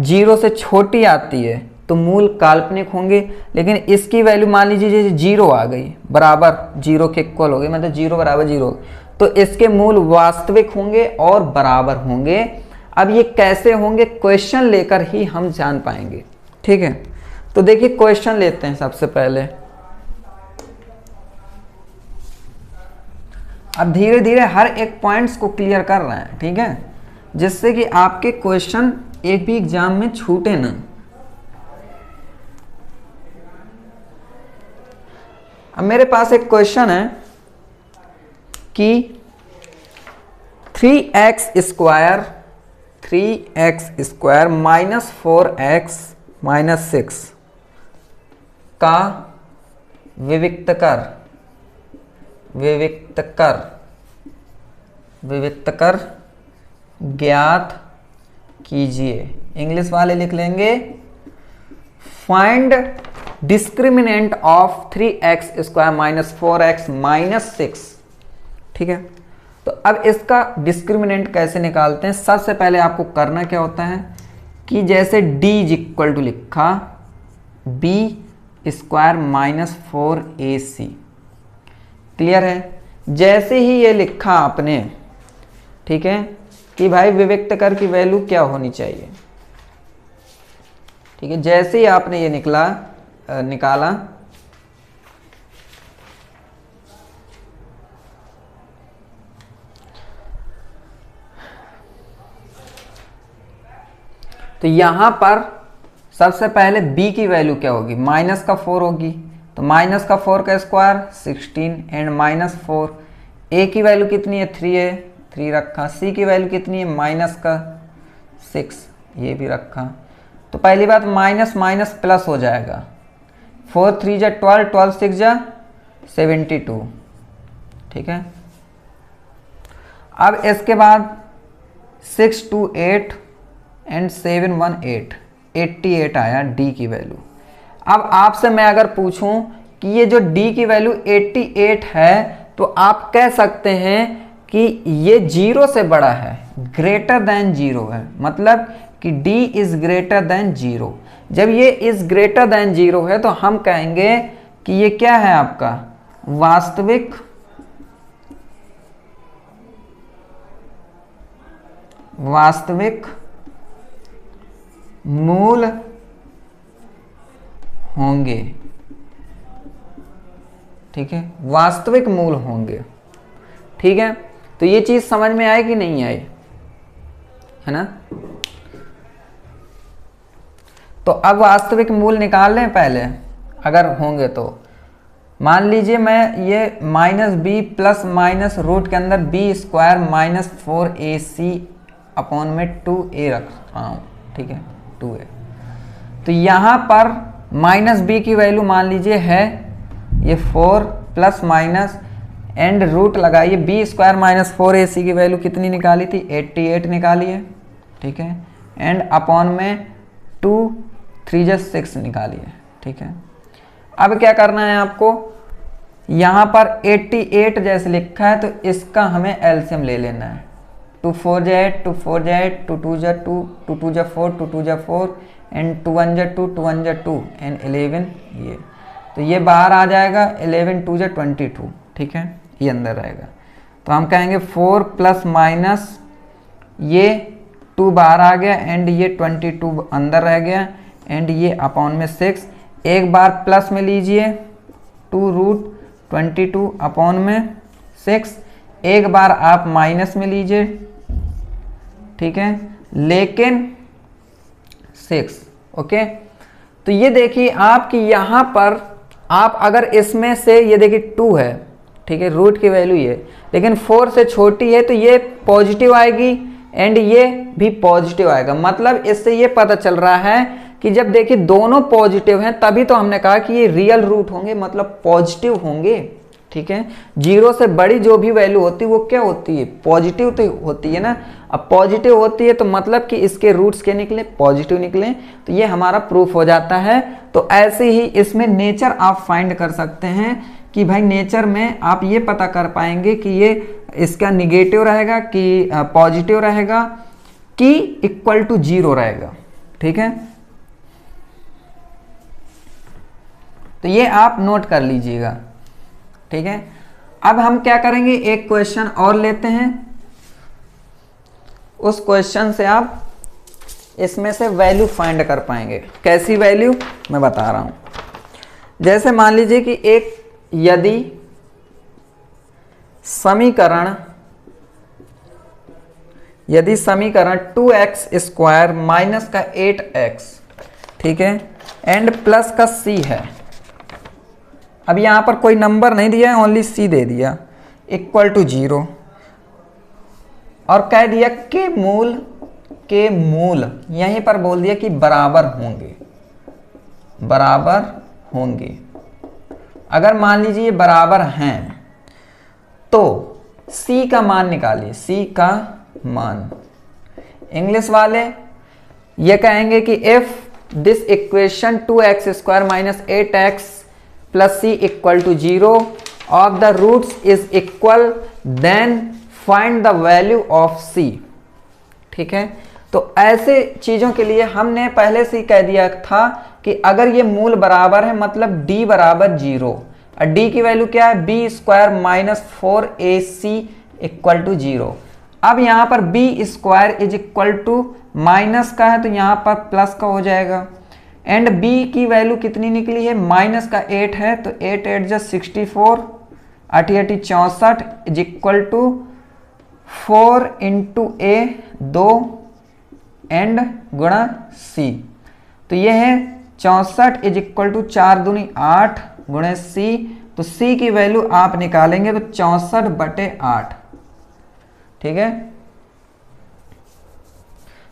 0 से छोटी आती है तो मूल काल्पनिक होंगे। लेकिन इसकी वैल्यू मान लीजिए जैसे 0 आ गई, बराबर 0 के इक्वल हो गई, मतलब 0 = 0, तो इसके मूल वास्तविक होंगे और बराबर होंगे। अब ये कैसे होंगे, क्वेश्चन लेकर ही हम जान पाएंगे, ठीक है। तो देखिए क्वेश्चन लेते हैं सबसे पहले। अब धीरे धीरे हर एक पॉइंट्स को क्लियर कर रहे हैं, ठीक है, जिससे कि आपके क्वेश्चन एक भी एग्जाम में छूटे ना। अब मेरे पास एक क्वेश्चन है कि 3x² - 4x -6 का विविक्त कर ज्ञात कीजिए। इंग्लिश वाले लिख लेंगे find discriminant of 3x² - 4x - 6। ठीक है, तो अब इसका डिस्क्रिमिनेंट कैसे निकालते हैं? सबसे पहले आपको करना क्या होता है कि जैसे d = लिखा b² - 4ac। क्लियर है? जैसे ही ये लिखा आपने, ठीक है, कि भाई विविक्त कर की वैल्यू क्या होनी चाहिए, ठीक है, जैसे ही आपने ये निकाला तो यहां पर सबसे पहले b की वैल्यू क्या होगी? -4 होगी, तो -4 का स्क्वायर 16 एंड -4। a की वैल्यू कितनी है? 3 है, 3 रखा। c की वैल्यू कितनी है? -6, ये भी रखा। तो पहली बात माइनस माइनस प्लस हो जाएगा। 4 3 जा 12, 12 6 जा 72। ठीक है, अब इसके बाद 6 2 8 एंड 7 1 8, 88 आया डी की वैल्यू। अब आपसे मैं अगर पूछूं कि ये जो डी की वैल्यू 88 है, तो आप कह सकते हैं कि ये 0 से बड़ा है, ग्रेटर देन 0 है, मतलब कि d इज ग्रेटर देन 0। जब ये इज ग्रेटर देन 0 है तो हम कहेंगे कि ये क्या है आपका वास्तविक मूल होंगे। ठीक है, वास्तविक मूल होंगे। ठीक है, तो ये चीज समझ में आए कि नहीं आए, है ना? तो अब वास्तविक मूल निकाल लें पहले, अगर होंगे तो। मान लीजिए मैं ये -b प्लस माइनस रूट के अंदर b² - 4ac अपॉन में 2a रख रहा हूँ। ठीक है, 2a। तो यहाँ पर -b की वैल्यू मान लीजिए है ये 4 प्लस माइनस एंड रूट लगाइए, b² - 4ac की वैल्यू कितनी निकाली थी? 88 निकाली है। ठीक है, एंड अपॉन में 2 3 जा 6 निकालिए। ठीक है, अब क्या करना है आपको, यहाँ पर 88 जैसे लिखा है तो इसका हमें एलसीएम ले लेना है। 2 4 जा 8, 2 4 जा 8, 2 2 जा 2, 2 2 जा 4, 2 2 जा 4 एंड 2 1 जा 2, 2 1 जा 2 एंड 11 ये, तो ये बाहर आ जाएगा 11 2 जा 22। ठीक है, ये अंदर रहेगा। तो हम कहेंगे 4 प्लस माइनस ये 2 बाहर आ गया एंड ये 22 अंदर रह गया एंड ये अपॉन में 6। एक बार प्लस में लीजिए 2√22 अपॉन में 6, एक बार आप माइनस में लीजिए। ठीक है, लेकिन 6। ओके, तो ये देखिए आपकी यहाँ पर आप अगर इसमें से ये देखिए 2 है, ठीक है, रूट की वैल्यू ये, लेकिन 4 से छोटी है तो ये पॉजिटिव आएगी एंड ये भी पॉजिटिव आएगा। मतलब इससे ये पता चल रहा है कि जब देखिए दोनों पॉजिटिव हैं तभी तो हमने कहा कि ये रियल रूट होंगे, मतलब पॉजिटिव होंगे। ठीक है, 0 से बड़ी जो भी वैल्यू होती है वो क्या होती है? पॉजिटिव तो होती है ना। अब पॉजिटिव होती है तो मतलब कि इसके रूट्स क्या निकले? पॉजिटिव निकले। तो ये हमारा प्रूफ हो जाता है। तो ऐसे ही इसमें नेचर आप फाइंड कर सकते हैं कि भाई नेचर में आप ये पता कर पाएंगे कि ये इसका निगेटिव रहेगा कि पॉजिटिव रहेगा कि इक्वल टू 0 रहेगा। ठीक है, तो ये आप नोट कर लीजिएगा। ठीक है, अब हम क्या करेंगे, एक क्वेश्चन और लेते हैं। उस क्वेश्चन से आप इसमें से वैल्यू फाइंड कर पाएंगे। कैसी वैल्यू मैं बता रहा हूं। जैसे मान लीजिए कि एक यदि समीकरण 2x² माइनस का 8x, ठीक है, एंड प्लस का c है। अब यहां पर कोई नंबर नहीं दिया है, ओनली c दे दिया, इक्वल टू 0 और कह दिया के मूल यहीं पर बोल दिया कि बराबर होंगे। बराबर होंगे। अगर मान लीजिए ये बराबर हैं तो c का मान निकालिए, c का मान। इंग्लिश वाले ये कहेंगे कि if this equation 2x square minus 8x plus c equal to 0 of the roots is equal then find the value of c। ठीक है, तो ऐसे चीजों के लिए हमने पहले से ही कह दिया था कि अगर ये मूल बराबर है मतलब d बराबर 0 और d की वैल्यू क्या है, b square minus 4ac equal to 0। अब यहाँ पर b square is equal to minus का है तो यहाँ पर प्लस का हो जाएगा। एंड b की वैल्यू कितनी निकली है, माइनस का 8 है तो 8 8 जा 64, 8 8 64 is equal to 4 into a 2 and गुणा c। तो ये है 64 इज इक्वल टू 4 दूनी 8 गुणे c। तो c की वैल्यू आप निकालेंगे तो 64/8। ठीक है,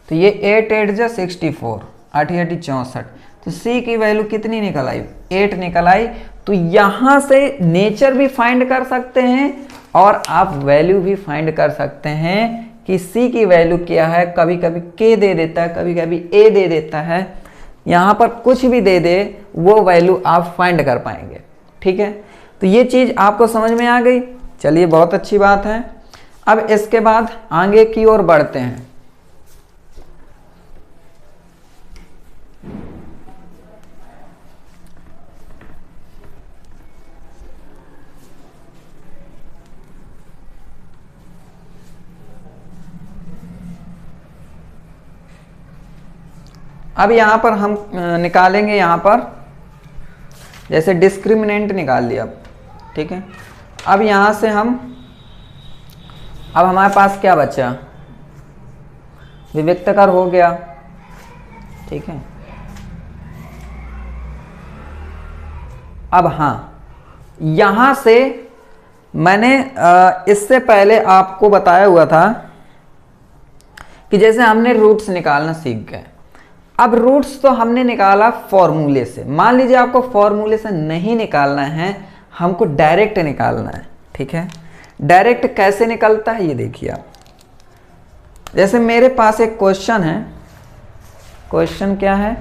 तो ये 8 8 जा 64, 8 8 64। तो c की वैल्यू कितनी निकल आई, 8 निकल आई। तो यहां से नेचर भी फाइंड कर सकते हैं और आप वैल्यू भी फाइंड कर सकते हैं कि c की वैल्यू क्या है। कभी कभी k दे देता है, कभी कभी a दे देता है, यहां पर कुछ भी दे दे वो वैल्यू आप फाइंड कर पाएंगे। ठीक है, तो ये चीज आपको समझ में आ गई। चलिए, बहुत अच्छी बात है। अब इसके बाद आगे की ओर बढ़ते हैं। अब यहां पर हम निकालेंगे, यहां पर जैसे डिस्क्रिमिनेंट निकाल लिया। ठीक है, अब यहां से अब हमारे पास क्या बचा, विविक्तकर हो गया। ठीक है, अब हाँ, यहां से मैंने इससे पहले आपको बताया हुआ था कि जैसे हमने रूट्स निकालना सीख गए। अब रूट्स तो हमने निकाला फॉर्मूले से। मान लीजिए आपको फॉर्मूले से नहीं निकालना है, हमको डायरेक्ट निकालना है। ठीक है, डायरेक्ट कैसे निकलता है ये देखिए आप। जैसे मेरे पास एक क्वेश्चन है, क्वेश्चन क्या है,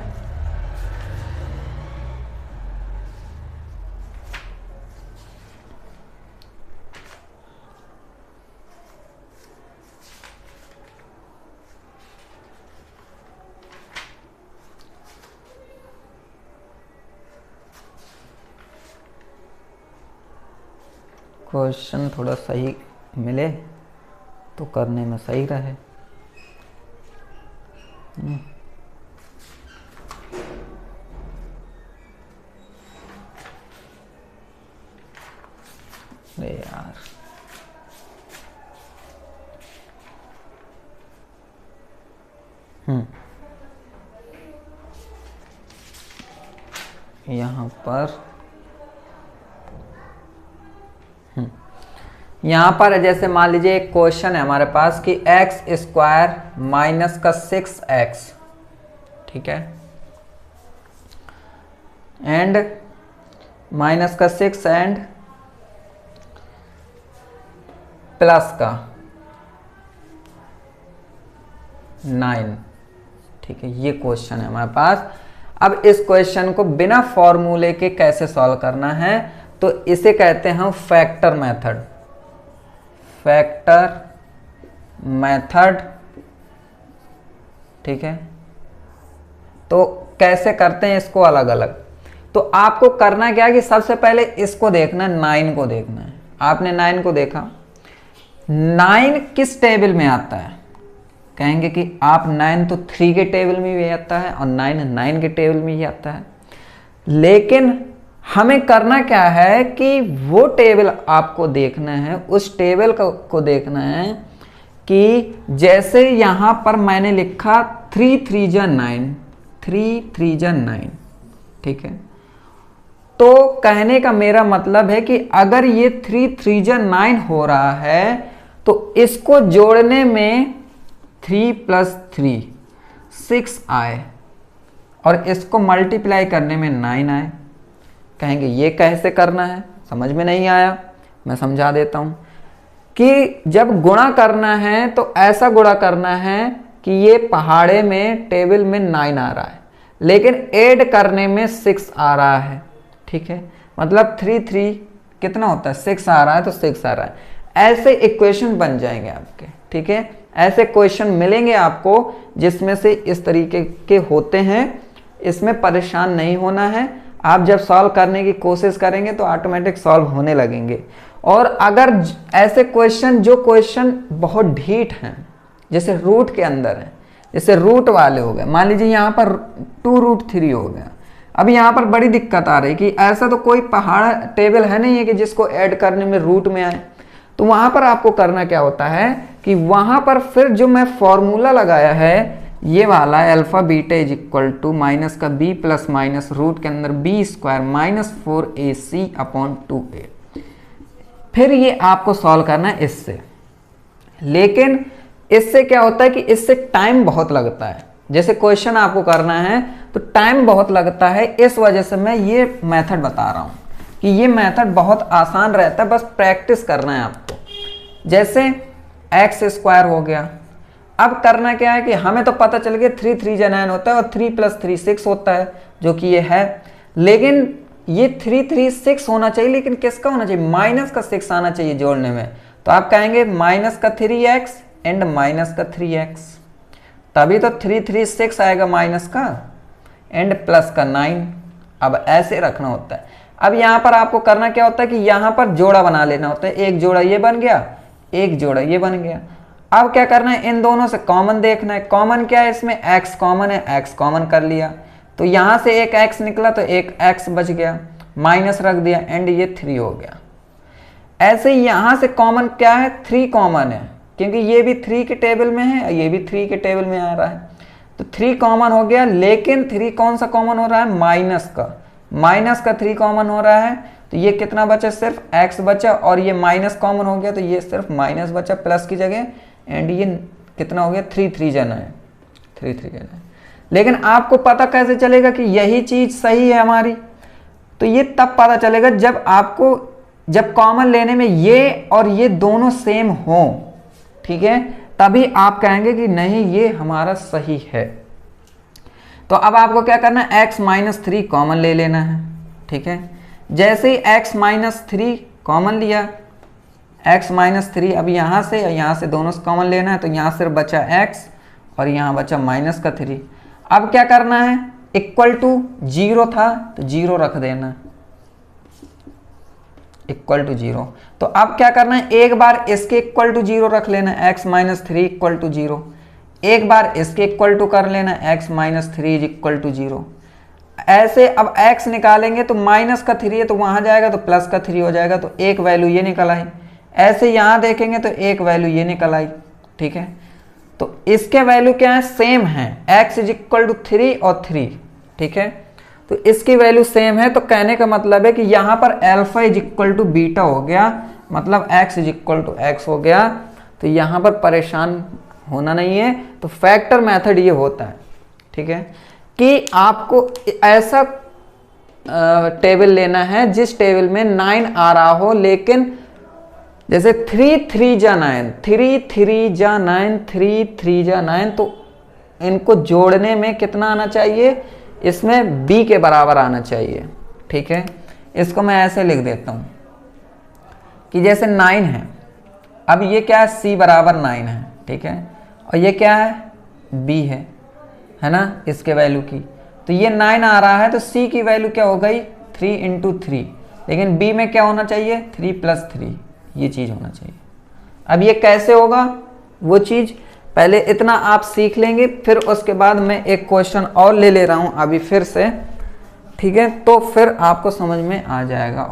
क्वेश्चन थोड़ा सही मिले तो करने में सही रहे। अरे यार, यहाँ पर यहाँ पर जैसे मान लीजिए एक क्वेश्चन है हमारे पास कि एक्स स्क्वायर माइनस का 6x। ठीक है, एंड माइनस का 6 एंड प्लस का 9। ठीक है, ये क्वेश्चन है हमारे पास। अब इस क्वेश्चन को बिना फॉर्मूले के कैसे सॉल्व करना है, तो इसे कहते हैं हम फैक्टर मेथड। Factor method. ठीक है, तो कैसे करते हैं इसको अलग अलग। तो आपको करना क्या है कि सबसे पहले इसको देखना है, 9 को देखना है। आपने 9 को देखा, 9 किस टेबल में आता है, कहेंगे कि आप 9 तो 3 के टेबल में भी आता है और 9 9 के टेबल में ही आता है। लेकिन हमें करना क्या है कि वो टेबल आपको देखना है, उस टेबल को देखना है कि जैसे यहां पर मैंने लिखा 3 3 जा 9, 3 3 जा 9। ठीक है, तो कहने का मेरा मतलब है कि अगर ये 3 3 जा 9 हो रहा है तो इसको जोड़ने में 3 + 3 6 आए और इसको मल्टीप्लाई करने में 9 आए। कहेंगे ये कैसे करना है, समझ में नहीं आया, मैं समझा देता हूँ कि जब गुणा करना है तो ऐसा गुणा करना है कि ये पहाड़े में टेबल में 9 आ रहा है, लेकिन ऐड करने में 6 आ रहा है। ठीक है, मतलब 3 3 कितना होता है, 6 आ रहा है तो 6 आ रहा है। ऐसे इक्वेशन बन जाएंगे आपके। ठीक है, ऐसे क्वेश्चन मिलेंगे आपको जिसमें से इस तरीके के होते हैं। इसमें परेशान नहीं होना है, आप जब सॉल्व करने की कोशिश करेंगे तो ऑटोमेटिक सॉल्व होने लगेंगे। और अगर ऐसे क्वेश्चन जो क्वेश्चन बहुत ढीठ हैं, जैसे रूट के अंदर है, जैसे रूट वाले हो गए, मान लीजिए यहाँ पर 2√3 हो गया। अब यहाँ पर बड़ी दिक्कत आ रही कि ऐसा तो कोई पहाड़ टेबल है नहीं है कि जिसको ऐड करने में रूट में आए। तो वहाँ पर आपको करना क्या होता है कि वहाँ पर फिर जो मैं फॉर्मूला लगाया है ये वाला alpha beta is equal to minus का b प्लस माइनस रूट के अंदर b square minus 4ac upon 2a। फिर ये आपको सॉल्व करना है इससे, लेकिन इससे क्या होता है कि इससे टाइम बहुत लगता है। जैसे क्वेश्चन आपको करना है तो टाइम बहुत लगता है, इस वजह से मैं ये मेथड बता रहा हूँ कि ये मेथड बहुत आसान रहता है, बस प्रैक्टिस करना है आपको। जैसे एक्स स्क्वायर हो गया, अब करना क्या है कि हमें तो पता चल गया 3 3 जा 9 होता है और 3 प्लस 3 6 होता है, जो कि ये है। लेकिन ये 3 3 6 होना चाहिए, लेकिन किसका होना चाहिए, माइनस का 6 आना चाहिए जोड़ने में। तो आप कहेंगे माइनस का 3x एंड माइनस का 3x, तभी तो 3 3 6 आएगा माइनस का एंड प्लस का 9। अब ऐसे रखना होता है। अब यहाँ पर आपको करना क्या होता है कि यहाँ पर जोड़ा बना लेना होता है। एक जोड़ा ये बन गया, एक जोड़ा ये बन गया। अब क्या करना है, इन दोनों से कॉमन देखना है। कॉमन क्या है, इसमें x कॉमन है, x कॉमन कर लिया तो यहाँ से एक x निकला तो एक x बच गया, माइनस रख दिया एंड ये 3 हो गया। ऐसे ही यहाँ से कॉमन क्या है, 3 कॉमन है, क्योंकि ये भी 3 के टेबल में है, ये भी 3 के टेबल में आ रहा है, तो 3 कॉमन हो गया। लेकिन 3 कौन सा कॉमन हो रहा है, माइनस का 3 कॉमन हो रहा है, तो ये कितना बचा, सिर्फ x बचा, और ये माइनस कॉमन हो गया तो ये सिर्फ माइनस बचा प्लस की जगह, एंड ये कितना हो गया, 3 3 जाना है, 3 3 जाना है। लेकिन आपको पता कैसे चलेगा कि यही चीज सही है हमारी, तो ये तब पता चलेगा जब कॉमन लेने में ये और ये दोनों सेम हो, ठीक है, तभी आप कहेंगे कि नहीं ये हमारा सही है। तो अब आपको क्या करना है, x माइनस 3 कॉमन ले लेना है। ठीक है, जैसे ही x माइनस 3 कॉमन लिया, x माइनस 3, अब यहाँ से दोनों से कॉमन लेना है, तो यहाँ सिर्फ बचा x और यहाँ बचा माइनस का 3। अब क्या करना है, इक्वल टू 0 था तो 0 रख देना, इक्वल टू 0। तो अब क्या करना है, एक बार इसके इक्वल टू 0 रख लेना, x माइनस 3 इक्वल टू 0। एक बार इसके इक्वल टू कर लेना, x minus 3 is equal to 0। ऐसे अब x निकालेंगे तो माइनस का 3 है तो वहां जाएगा तो प्लस का 3 हो जाएगा, तो एक वैल्यू ये निकल आई। ऐसे यहां देखेंगे तो एक वैल्यू ये निकल आई। ठीक है, तो इसके वैल्यू क्या है, सेम है, x इज इक्वल टू 3 और 3। ठीक है, तो इसकी वैल्यू सेम है, तो कहने का मतलब है कि यहाँ पर alpha is equal to beta हो गया, मतलब x is equal to x हो गया। तो यहाँ पर परेशान होना नहीं है, तो फैक्टर मेथड ये होता है। ठीक है, कि आपको ऐसा टेबल लेना है जिस टेबल में 9 आ रहा हो, लेकिन जैसे 3 3 जा 9, 3 3 जा 9, 3 3 जा 9, तो इनको जोड़ने में कितना आना चाहिए, इसमें b के बराबर आना चाहिए। ठीक है, इसको मैं ऐसे लिख देता हूं कि जैसे 9 है, अब ये क्या है, c बराबर 9 है। ठीक है, और ये क्या है, b है ना, इसके वैल्यू की, तो ये 9 आ रहा है, तो c की वैल्यू क्या हो गई, 3 इंटू 3, लेकिन b में क्या होना चाहिए, 3 प्लस 3, ये चीज होना चाहिए। अब ये कैसे होगा, वो चीज पहले इतना आप सीख लेंगे, फिर उसके बाद मैं एक क्वेश्चन और ले ले रहा हूं अभी फिर से। ठीक है, तो फिर आपको समझ में आ जाएगा।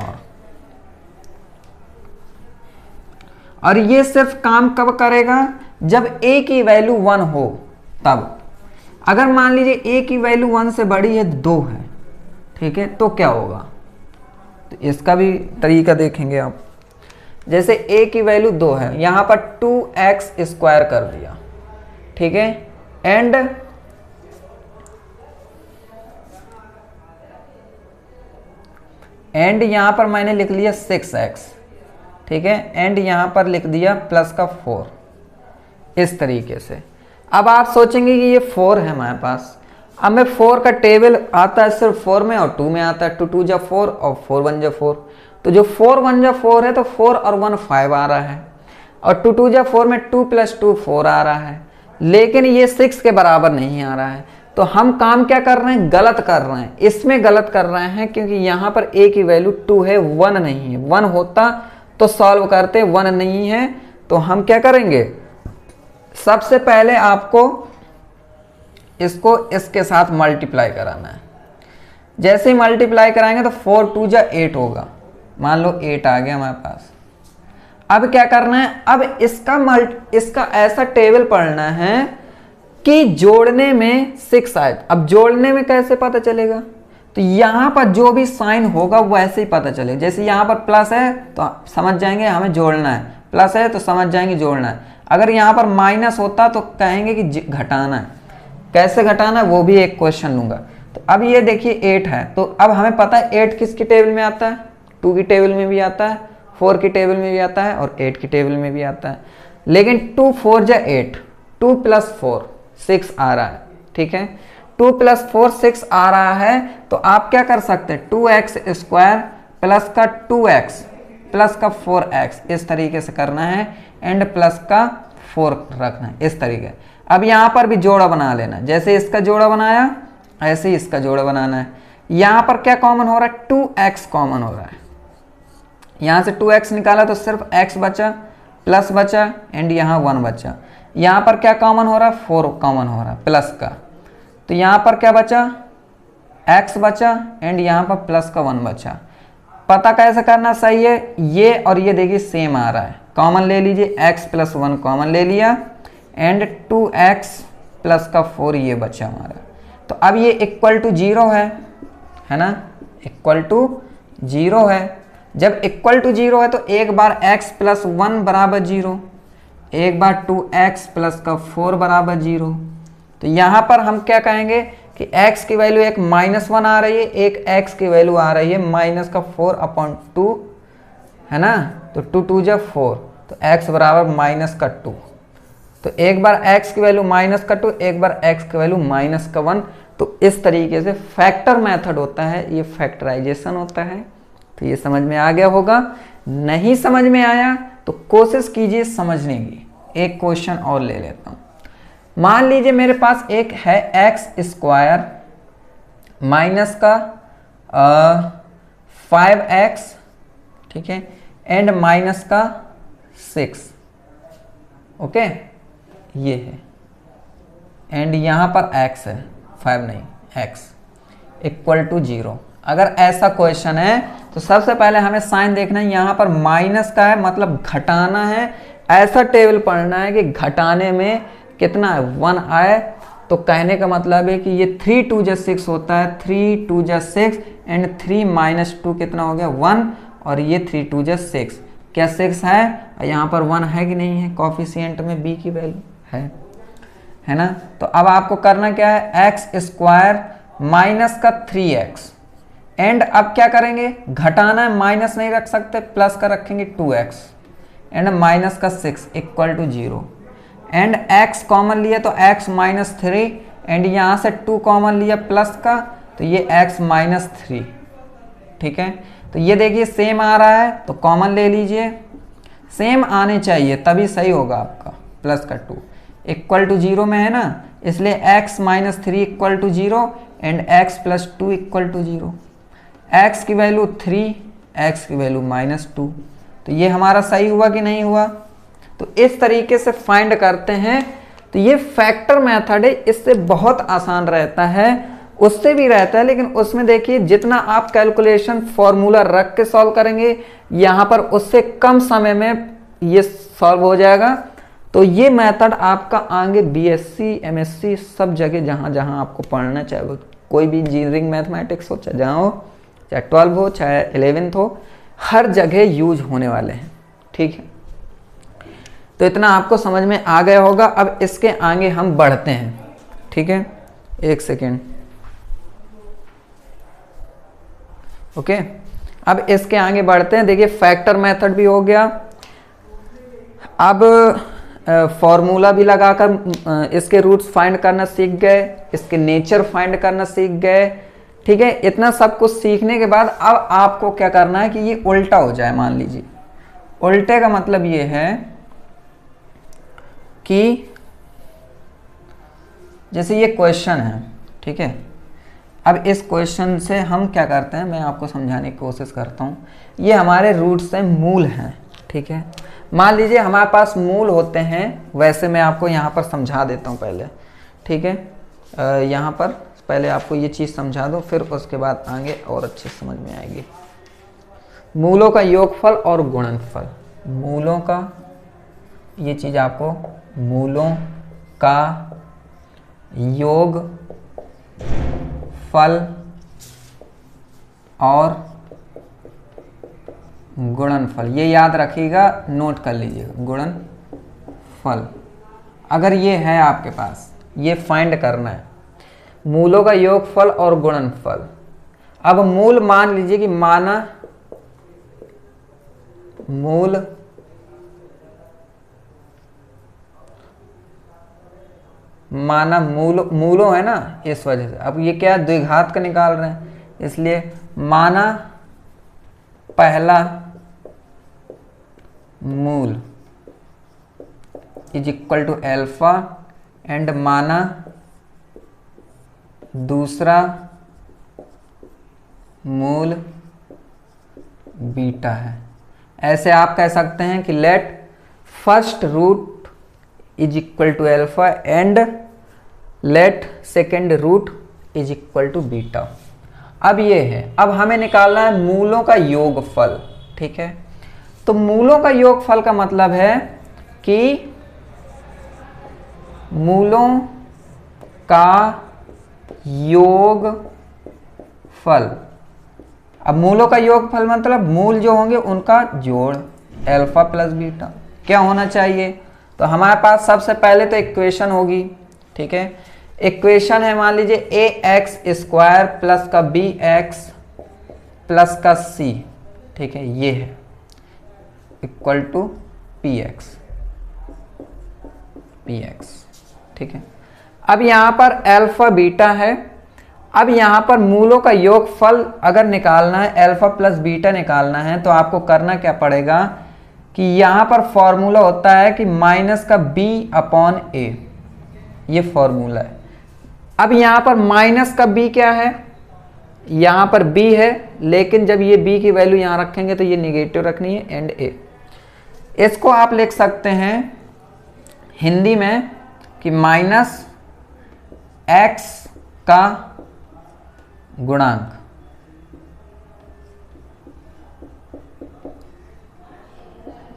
और ये सिर्फ काम कब करेगा, जब a की वैल्यू 1 हो तब। अगर मान लीजिए a की वैल्यू 1 से बड़ी है, 2 है, ठीक है, तो क्या होगा, तो इसका भी तरीका देखेंगे आप। जैसे a की वैल्यू 2 है, यहां पर 2x स्क्वायर कर दिया, ठीक है, एंड एंड यहाँ पर मैंने लिख लिया 6x, ठीक है, एंड यहाँ पर लिख दिया प्लस का 4, इस तरीके से। अब आप सोचेंगे कि ये 4 है हमारे पास, अब मैं 4 का टेबल आता है सिर्फ 4 में और 2 में आता है, 2 2 जा 4 और 4 1 जा 4, तो जो 4 1 जा 4 है तो 4 और 1 5 आ रहा है, और 2 2 जा 4 में 2 + 2 4 आ रहा है, लेकिन ये 6 के बराबर नहीं आ रहा है। तो हम काम क्या कर रहे हैं, गलत कर रहे हैं, इसमें गलत कर रहे हैं, क्योंकि यहाँ पर a की वैल्यू 2 है, 1 नहीं है। 1 होता तो सॉल्व करते, 1 नहीं है, तो हम क्या करेंगे, सबसे पहले आपको इसको इसके साथ मल्टीप्लाई कराना है। जैसे ही मल्टीप्लाई कराएंगे तो 4 2 जा 8 होगा, मान लो 8 आ गया हमारे पास। अब क्या करना है, अब इसका ऐसा टेबल पढ़ना है कि जोड़ने में 6 आए। अब जोड़ने में कैसे पता चलेगा, तो यहाँ पर जो भी साइन होगा वैसे ही पता चलेगा। जैसे यहाँ पर प्लस है तो समझ जाएंगे हमें जोड़ना है, प्लस है तो समझ जाएंगे जोड़ना है। अगर यहाँ पर माइनस होता तो कहेंगे कि घटाना है, कैसे घटाना है वो भी एक क्वेश्चन लूंगा। तो अब ये देखिए 8 है, तो अब हमें पता है 8 किसकी टेबल में आता है, 2 की टेबल में भी आता है, 4 की टेबल में भी आता है और 8 की टेबल में भी आता है। लेकिन 2 4 जा 8, 2 + 4 6 आ रहा है, ठीक है, 2 + 4 6 आ रहा है। तो आप क्या कर सकते हैं, 2x² प्लस का 2x प्लस का 4x, इस तरीके से करना है, एंड प्लस का 4 रखना है, इस तरीके। अब यहाँ पर भी जोड़ा बना लेना, जैसे इसका जोड़ा बनाया ऐसे ही इसका जोड़ा बनाना है। यहाँ पर क्या कॉमन हो रहा है, 2x कॉमन हो रहा है, यहाँ से 2x निकाला तो सिर्फ x बचा, प्लस बचा, एंड यहाँ 1 बचा। यहाँ पर क्या कॉमन हो रहा है, 4 कॉमन हो रहा है प्लस का, तो यहाँ पर क्या बचा, x बचा, एंड यहाँ पर प्लस का 1 बचा। पता कैसे करना सही है, ये और ये देखिए सेम आ रहा है, कॉमन ले लीजिए, x + 1 कॉमन ले लिया, एंड 2x प्लस का 4 ये बचा हमारा। तो अब ये इक्वल टू 0 है ना, इक्वल टू 0 है। जब इक्वल टू 0 है तो एक बार x + 1 बराबर 0, एक बार 2x प्लस का 4 बराबर 0। तो यहाँ पर हम क्या कहेंगे कि x की वैल्यू एक -1 आ रही है, एक x की वैल्यू आ रही है -4/2, है ना, तो 2 2 जा 4, तो x बराबर -2। तो एक बार x की वैल्यू -2, एक बार x की वैल्यू -1। तो इस तरीके से फैक्टर मेथड होता है, ये फैक्टराइजेशन होता है। तो ये समझ में आ गया होगा, नहीं समझ में आया तो कोशिश कीजिए समझने की। एक क्वेश्चन और ले लेता हूं। मान लीजिए मेरे पास एक है x² माइनस का 5x, ठीक है, एंड माइनस का 6, ओके, ये है, एंड यहां पर x है, 5 नहीं, x = 0। अगर ऐसा क्वेश्चन है तो सबसे पहले हमें साइन देखना है, यहाँ पर माइनस का है मतलब घटाना है। ऐसा टेबल पढ़ना है कि घटाने में कितना है, 1 आए। तो कहने का मतलब है कि ये 3 2 जा 6 होता है, 3 2 जा 6, एंड 3 - 2 कितना हो गया, 1, और ये 3 2 जा 6, क्या 6 है, यहाँ पर 1 है कि नहीं है, कॉफिशिएंट में b की वैल्यू है ना। तो अब आपको करना क्या है, x² माइनस का 3x, एंड अब क्या करेंगे, घटाना है, माइनस नहीं रख सकते, प्लस का रखेंगे 2x, एंड माइनस का 6 = 0, एंड x कॉमन लिया तो x - 3, एंड यहाँ से 2 कॉमन लिया प्लस का, तो ये x - 3, ठीक है। तो ये देखिए सेम आ रहा है तो कॉमन ले लीजिए, सेम आने चाहिए तभी सही होगा आपका, प्लस का 2 = 0 में है ना, इसलिए x - 3 = 0, एंड x + 2 = 0। x की वैल्यू 3, x की वैल्यू -2, तो ये हमारा सही हुआ कि नहीं हुआ। तो इस तरीके से फाइंड करते हैं। तो ये फैक्टर मेथड है, इससे बहुत आसान रहता है, उससे भी रहता है, लेकिन उसमें देखिए जितना आप कैलकुलेशन फॉर्मूला रख के सॉल्व करेंगे यहाँ पर उससे कम समय में ये सॉल्व हो जाएगा। तो ये मेथड आपका आगे BSc MSc सब जगह जहाँ जहाँ आपको पढ़ना, चाहे वो कोई भी इंजीनियरिंग मैथमेटिक्स हो, चाहे जहाँ हो, चाहे 12 हो, चाहे 11th हो, हर जगह यूज होने वाले हैं, ठीक है। तो इतना आपको समझ में आ गया होगा। अब इसके आगे हम बढ़ते हैं, ठीक है, एक सेकेंड, ओके। अब इसके आगे बढ़ते हैं। देखिए फैक्टर मेथड भी हो गया। अब फॉर्मूला भी लगाकर इसके रूट्स फाइंड करना सीख गए, इसके नेचर फाइंड करना सीख गए। ठीक है, इतना सब कुछ सीखने के बाद अब आपको क्या करना है कि ये उल्टा हो जाए। मान लीजिए उल्टे का मतलब ये है कि जैसे ये क्वेश्चन है, ठीक है, अब इस क्वेश्चन से हम क्या करते हैं, मैं आपको समझाने की कोशिश करता हूँ। ये हमारे रूट्स हैं, मूल हैं। ठीक है, मान लीजिए हमारे पास मूल होते हैं, वैसे मैं आपको यहाँ पर समझा देता हूँ पहले। ठीक है, यहाँ पर पहले आपको ये चीज़ समझा दूँ, फिर उसके बाद आगे और अच्छे समझ में आएगी। मूलों का योगफल और गुणनफल। मूलों का, ये चीज़ आपको, मूलों का योग फल और गुणनफल, ये याद रखिएगा, नोट कर लीजिएगा। गुणनफल अगर ये है आपके पास, ये फाइंड करना है, मूलों का योगफल और गुणनफल। अब मूल मान लीजिए कि माना मूल मूलों है ना, इस वजह से। अब ये क्या द्विघात का निकाल रहे हैं, इसलिए माना पहला मूल is equal to alpha and माना दूसरा मूल बीटा है। ऐसे आप कह सकते हैं कि let first root is equal to alpha and let second root is equal to beta. अब ये है, अब हमें निकालना है मूलों का योगफल। ठीक है, तो मूलों का योगफल का मतलब है कि मूलों का योगफल। अब मूलों का योगफल मतलब मूल जो होंगे उनका जोड़, अल्फा प्लस बीटा। क्या होना चाहिए, तो हमारे पास सबसे पहले तो इक्वेशन होगी। ठीक है, इक्वेशन है मान लीजिए ए एक्स स्क्वायर प्लस का बी एक्स प्लस का सी। ठीक है, ये है इक्वल टू पी एक्स। ठीक है, अब यहाँ पर अल्फा बीटा है। अब यहाँ पर मूलों का योगफल अगर निकालना है, अल्फा प्लस बीटा निकालना है, तो आपको करना क्या पड़ेगा कि यहाँ पर फॉर्मूला होता है कि माइनस का b अपॉन a, ये फॉर्मूला है। अब यहाँ पर माइनस का b क्या है, यहाँ पर b है, लेकिन जब ये b की वैल्यू यहाँ रखेंगे तो ये निगेटिव रखनी है एंड a। इसको आप लिख सकते हैं हिंदी में कि माइनस x का गुणांक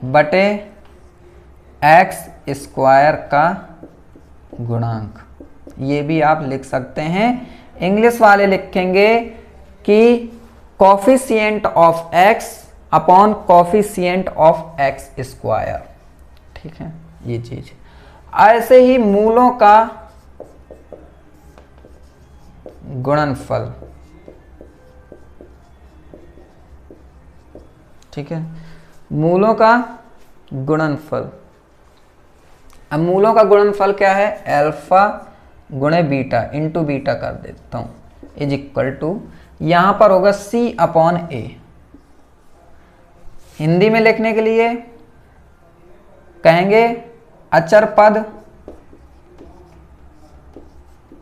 बटे एक्स स्क्वायर का गुणांक, ये भी आप लिख सकते हैं। इंग्लिश वाले लिखेंगे कि coefficient of x upon coefficient of x square. ठीक है, ये चीज। ऐसे ही मूलों का गुणनफल। ठीक है, मूलों का गुणनफल। अब मूलों का गुणनफल क्या है, अल्फा गुणे बीटा इंटू बीटा कर देता हूं, इज इक्वल टू, यहां पर होगा c अपॉन a। हिंदी में लिखने के लिए कहेंगे अचर पद।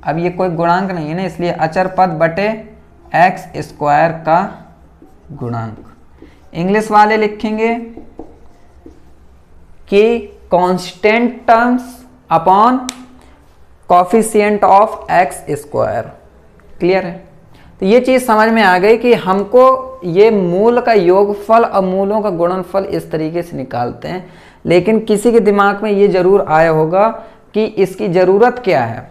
अब ये कोई गुणांक नहीं है ना, इसलिए अचर पद बटे एक्स स्क्वायर का गुणांक। इंग्लिश वाले लिखेंगे कि constant terms upon coefficient of x square. Clear है, तो ये चीज समझ में आ गई कि हमको ये मूल का योगफल और मूलों का गुणनफल इस तरीके से निकालते हैं। लेकिन किसी के दिमाग में ये जरूर आया होगा कि इसकी जरूरत क्या है,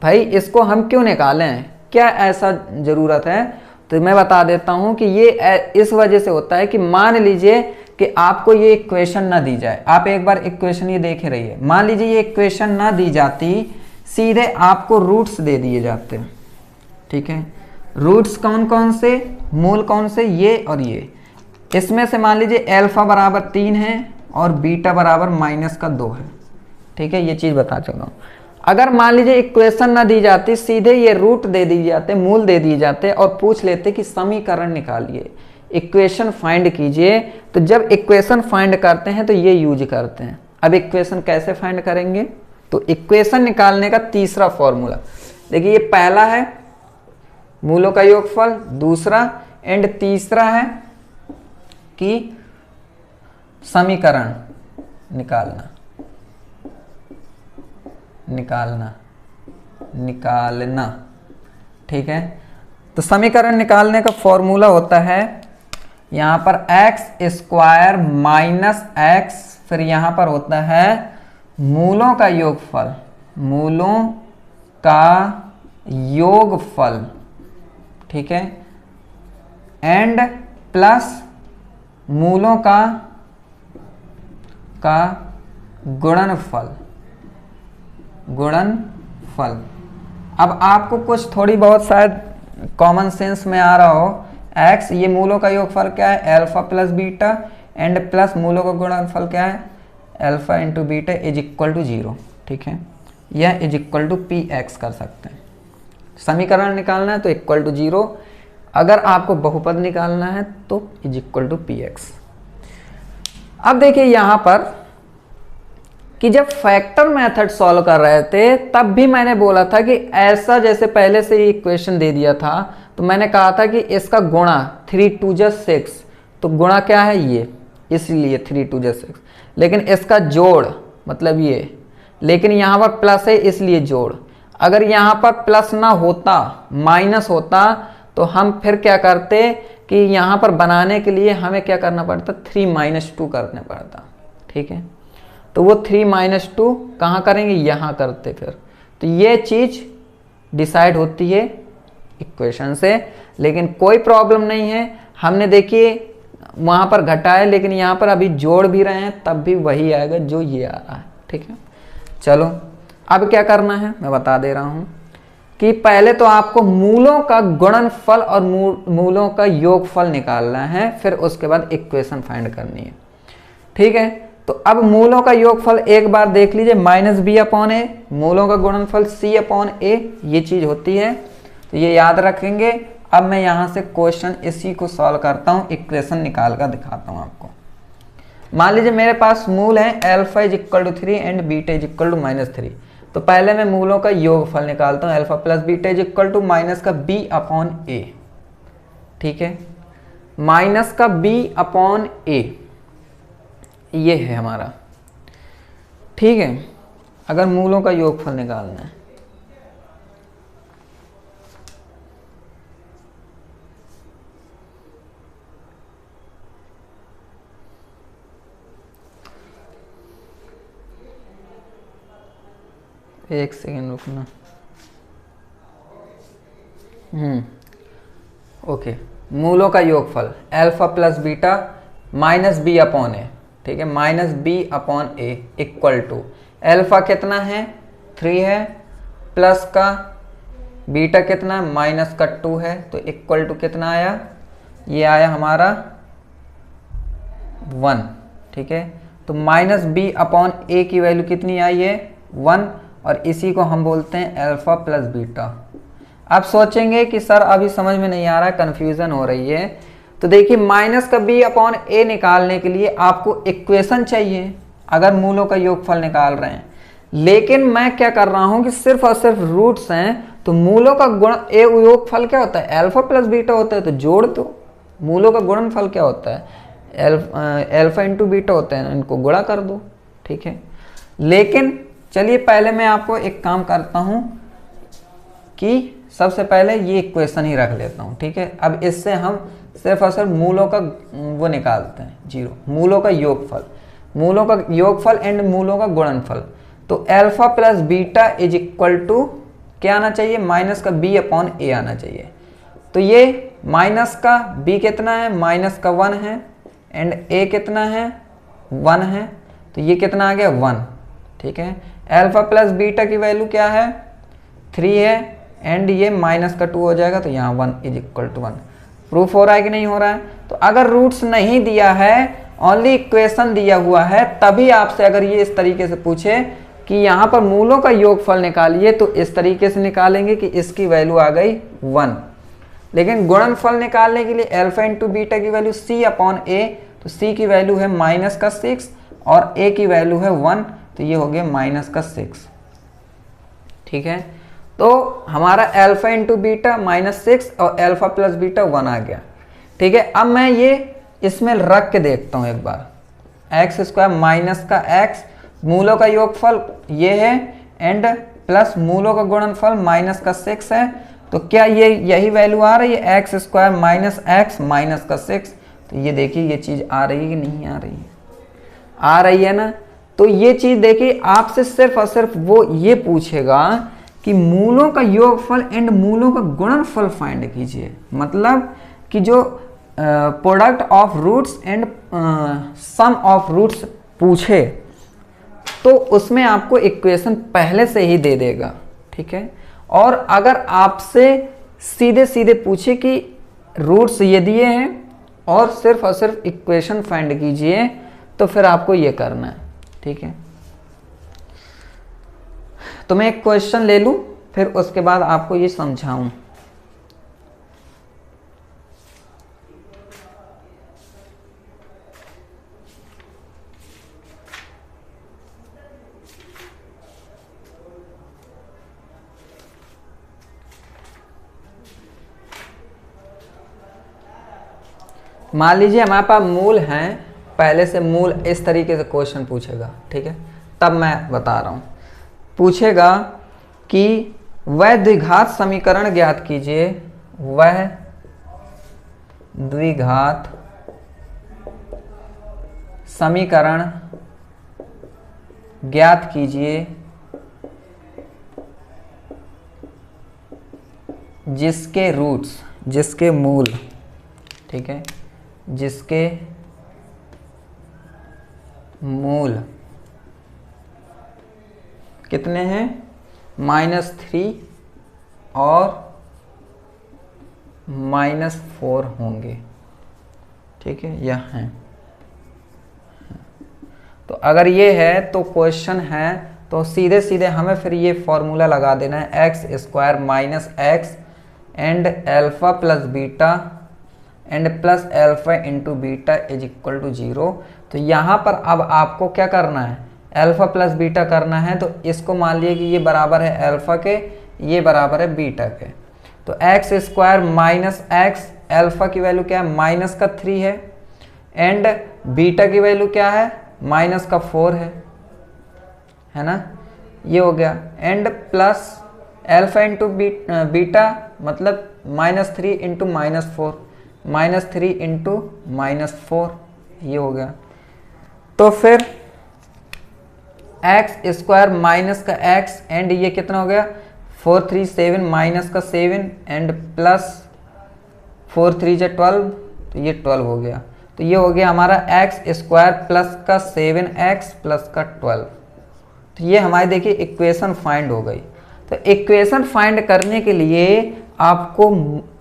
भाई इसको हम क्यों निकालें, क्या ऐसा जरूरत है। तो मैं बता देता हूं कि ये इस वजह से होता है कि मान लीजिए कि आपको ये इक्वेशन ना दी जाए। आप एक बार इक्वेशन ये देखे रहिए, मान लीजिए ये इक्वेशन ना दी जाती, सीधे आपको रूट्स दे दिए जाते। ठीक है, रूट्स कौन कौन से, मूल कौन से, ये और ये। इसमें से मान लीजिए अल्फा बराबर 3 है और बीटा बराबर -2 है। ठीक है, ये चीज़ बता चुका हूँ। अगर मान लीजिए इक्वेशन ना दी जाती, सीधे ये रूट दे दिए जाते, मूल दे दिए जाते और पूछ लेते कि समीकरण निकालिए, इक्वेशन फाइंड कीजिए, तो जब इक्वेशन फाइंड करते हैं तो ये यूज करते हैं। अब इक्वेशन कैसे फाइंड करेंगे, तो इक्वेशन निकालने का तीसरा फॉर्मूला देखिए, ये पहला है मूलों का योगफल, दूसरा एंड तीसरा है कि समीकरण निकालना। ठीक है, तो समीकरण निकालने का फॉर्मूला होता है यहां पर x² - x, फिर यहां पर होता है मूलों का योगफल, ठीक है, एंड प्लस मूलों का गुणनफल। अब आपको कुछ थोड़ी बहुत शायद कॉमन सेंस में आ रहा हो, x ये मूलों का योगफल क्या है, alpha plus beta, and plus मूलों का गुणनफल क्या है, alpha into beta is equal to 0। ठीक है, यह इज इक्वल टू px कर सकते हैं। समीकरण निकालना है तो इक्वल टू 0, अगर आपको बहुपद निकालना है तो इज इक्वल टू px। अब देखिए यहां पर कि जब फैक्टर मेथड सॉल्व कर रहे थे तब भी मैंने बोला था कि ऐसा, जैसे पहले से ही इक्वेशन दे दिया था तो मैंने कहा था कि इसका गुणा 3 2 जा 6, तो गुणा क्या है ये, इसलिए 3 2 जा 6, लेकिन इसका जोड़ मतलब ये, लेकिन यहाँ पर प्लस है इसलिए जोड़। अगर यहाँ पर प्लस ना होता, माइनस होता, तो हम फिर क्या करते कि यहाँ पर बनाने के लिए हमें क्या करना पड़ता, 3 - 2 करना पड़ता। ठीक है, तो वो 3 - 2 कहाँ करेंगे, यहाँ करते फिर। तो ये चीज़ डिसाइड होती है इक्वेशन से, लेकिन कोई प्रॉब्लम नहीं है। हमने देखिए वहाँ पर घटाया, लेकिन यहाँ पर अभी जोड़ भी रहे हैं तब भी वही आएगा जो ये आ रहा है। ठीक है, चलो अब क्या करना है मैं बता दे रहा हूँ कि पहले तो आपको मूलों का गुणनफल और मूलों का योगफल निकालना है, फिर उसके बाद इक्वेशन फाइंड करनी है। ठीक है, तो अब मूलों का योगफल एक बार देख लीजिए, -b/a, मूलों का गुणनफल c/a, ये चीज होती है, तो ये याद रखेंगे। अब मैं यहां से क्वेश्चन इसी को सॉल्व करता हूं, इक्वेशन निकाल कर दिखाता हूं आपको। मान लीजिए मेरे पास मूल है alpha is equal to 3 and beta is equal to -3, तो पहले मैं मूलों का योगफल निकालता हूं, alpha plus beta is equal to minus का b/a। ठीक है, माइनस का b/a ये है हमारा। ठीक है, अगर मूलों का योगफल निकालना है, एक सेकेंड रुकना। ओके, मूलों का योगफल अल्फा प्लस बीटा -b/a, ठीक है, -b/a इक्वल टू अल्फा कितना है 3 है, प्लस का बीटा कितना है -2 है, तो इक्वल टू कितना आया, ये आया हमारा 1। ठीक है, तो -b/a की वैल्यू कितनी आई है 1, और इसी को हम बोलते हैं अल्फा प्लस बीटा। आप सोचेंगे कि सर अभी समझ में नहीं आ रहा है, कन्फ्यूजन हो रही है, तो देखिए माइनस का b/a निकालने के लिए आपको इक्वेशन चाहिए अगर मूलों का योगफल निकाल रहे हैं, लेकिन मैं क्या कर रहा हूं कि सिर्फ और सिर्फ रूट्स हैं, तो मूलों का गुण योगफल क्या होता है, अल्फा प्लस बीटा होता है, तो जोड़ दो। मूलों का गुणनफल क्या होता है, अल्फा इंटू बीटा होता है, इनको गुणा कर दो। ठीक है, लेकिन चलिए पहले मैं आपको एक काम करता हूं कि सबसे पहले ये इक्वेशन ही रख लेता हूं। ठीक है, अब इससे हम सिर्फ और सिर्फ मूलों का वो निकालते हैं, 0, मूलों का योगफल एंड मूलों का गुणनफल। तो alpha plus beta is equal to क्या आना चाहिए, माइनस का b/a आना चाहिए। तो ये माइनस का b कितना है, -1 है, एंड a कितना है 1 है, तो ये कितना आ गया 1। ठीक है, अल्फा प्लस बीटा की वैल्यू क्या है 3 है, एंड ये माइनस का 2 हो जाएगा, तो यहाँ 1 इज इक्वल टू 1। प्रूफ हो रहा है कि नहीं हो रहा है? तो अगर रूट्स नहीं दिया है, ओनली इक्वेशन दिया हुआ है, तभी आपसे अगर ये इस तरीके से पूछे कि यहाँ पर मूलों का योगफल निकालिए, तो इस तरीके से निकालेंगे कि इसकी वैल्यू आ गई 1। लेकिन गुणनफल निकालने के लिए अल्फा इंटू बीटा की वैल्यू c अपॉन a, तो c की वैल्यू है -6 और a की वैल्यू है 1, तो ये हो गया -6। ठीक है, तो हमारा अल्फा इंटू बीटा -6 और अल्फा प्लस बीटा 1 आ गया। ठीक है, अब मैं ये इसमें रख के देखता हूँ एक बार। एक्स स्क्वायर माइनस का x, मूलों का योगफल ये है, एंड प्लस मूलों का गुणनफल -6 है, तो क्या ये यही वैल्यू आ रही है x square minus x minus का 6? तो ये देखिए ये चीज़ आ रही है कि नहीं आ रही है? आ रही है ना। तो ये चीज़ देखिए आपसे सिर्फ और सिर्फ वो ये पूछेगा कि मूलों का योगफल एंड मूलों का गुणनफल फाइंड कीजिए, मतलब कि जो product of roots and sum of roots पूछे तो उसमें आपको इक्वेशन पहले से ही दे देगा। ठीक है, और अगर आपसे सीधे सीधे पूछे कि रूट्स ये दिए हैं और सिर्फ इक्वेशन फाइंड कीजिए, तो फिर आपको ये करना है। ठीक है, तो मैं एक क्वेश्चन ले लूं, फिर उसके बाद आपको ये समझाऊं। मान लीजिए हमारे पास मूल हैं, पहले से मूल इस तरीके से क्वेश्चन पूछेगा। ठीक है, तब मैं बता रहा हूँ। पूछेगा कि वह द्विघात समीकरण ज्ञात कीजिए, वह द्विघात समीकरण ज्ञात कीजिए जिसके रूट्स, जिसके मूल, ठीक है, जिसके मूल कितने हैं? -3 और -4 होंगे। ठीक है, यह हैं। तो अगर ये है तो क्वेश्चन है, तो सीधे सीधे हमें फिर ये फॉर्मूला लगा देना है, x square minus x and alpha plus beta and plus alpha into beta is equal to 0। तो यहाँ पर अब आपको क्या करना है? अल्फा प्लस बीटा करना है। तो इसको मान लिया कि ये बराबर है अल्फा के, ये बराबर है बीटा के। तो x square minus x, alpha की वैल्यू क्या है? -3 है, एंड बीटा की वैल्यू क्या है? -4 है ना, ये हो गया। And plus alpha into beta मतलब -3 इंटू -4, -3 इंटू -4, ये हो गया। तो फिर एक्स स्क्वायर माइनस का एक्स एंड ये कितना हो गया? 4 3 7 माइनस का 7 एंड प्लस 4 3 जा 12, तो ये 12 हो गया। तो ये हो गया हमारा एक्स स्क्वायर प्लस का 7x प्लस का 12। तो ये हमारी देखिए इक्वेशन फाइंड हो गई। तो इक्वेशन फाइंड करने के लिए आपको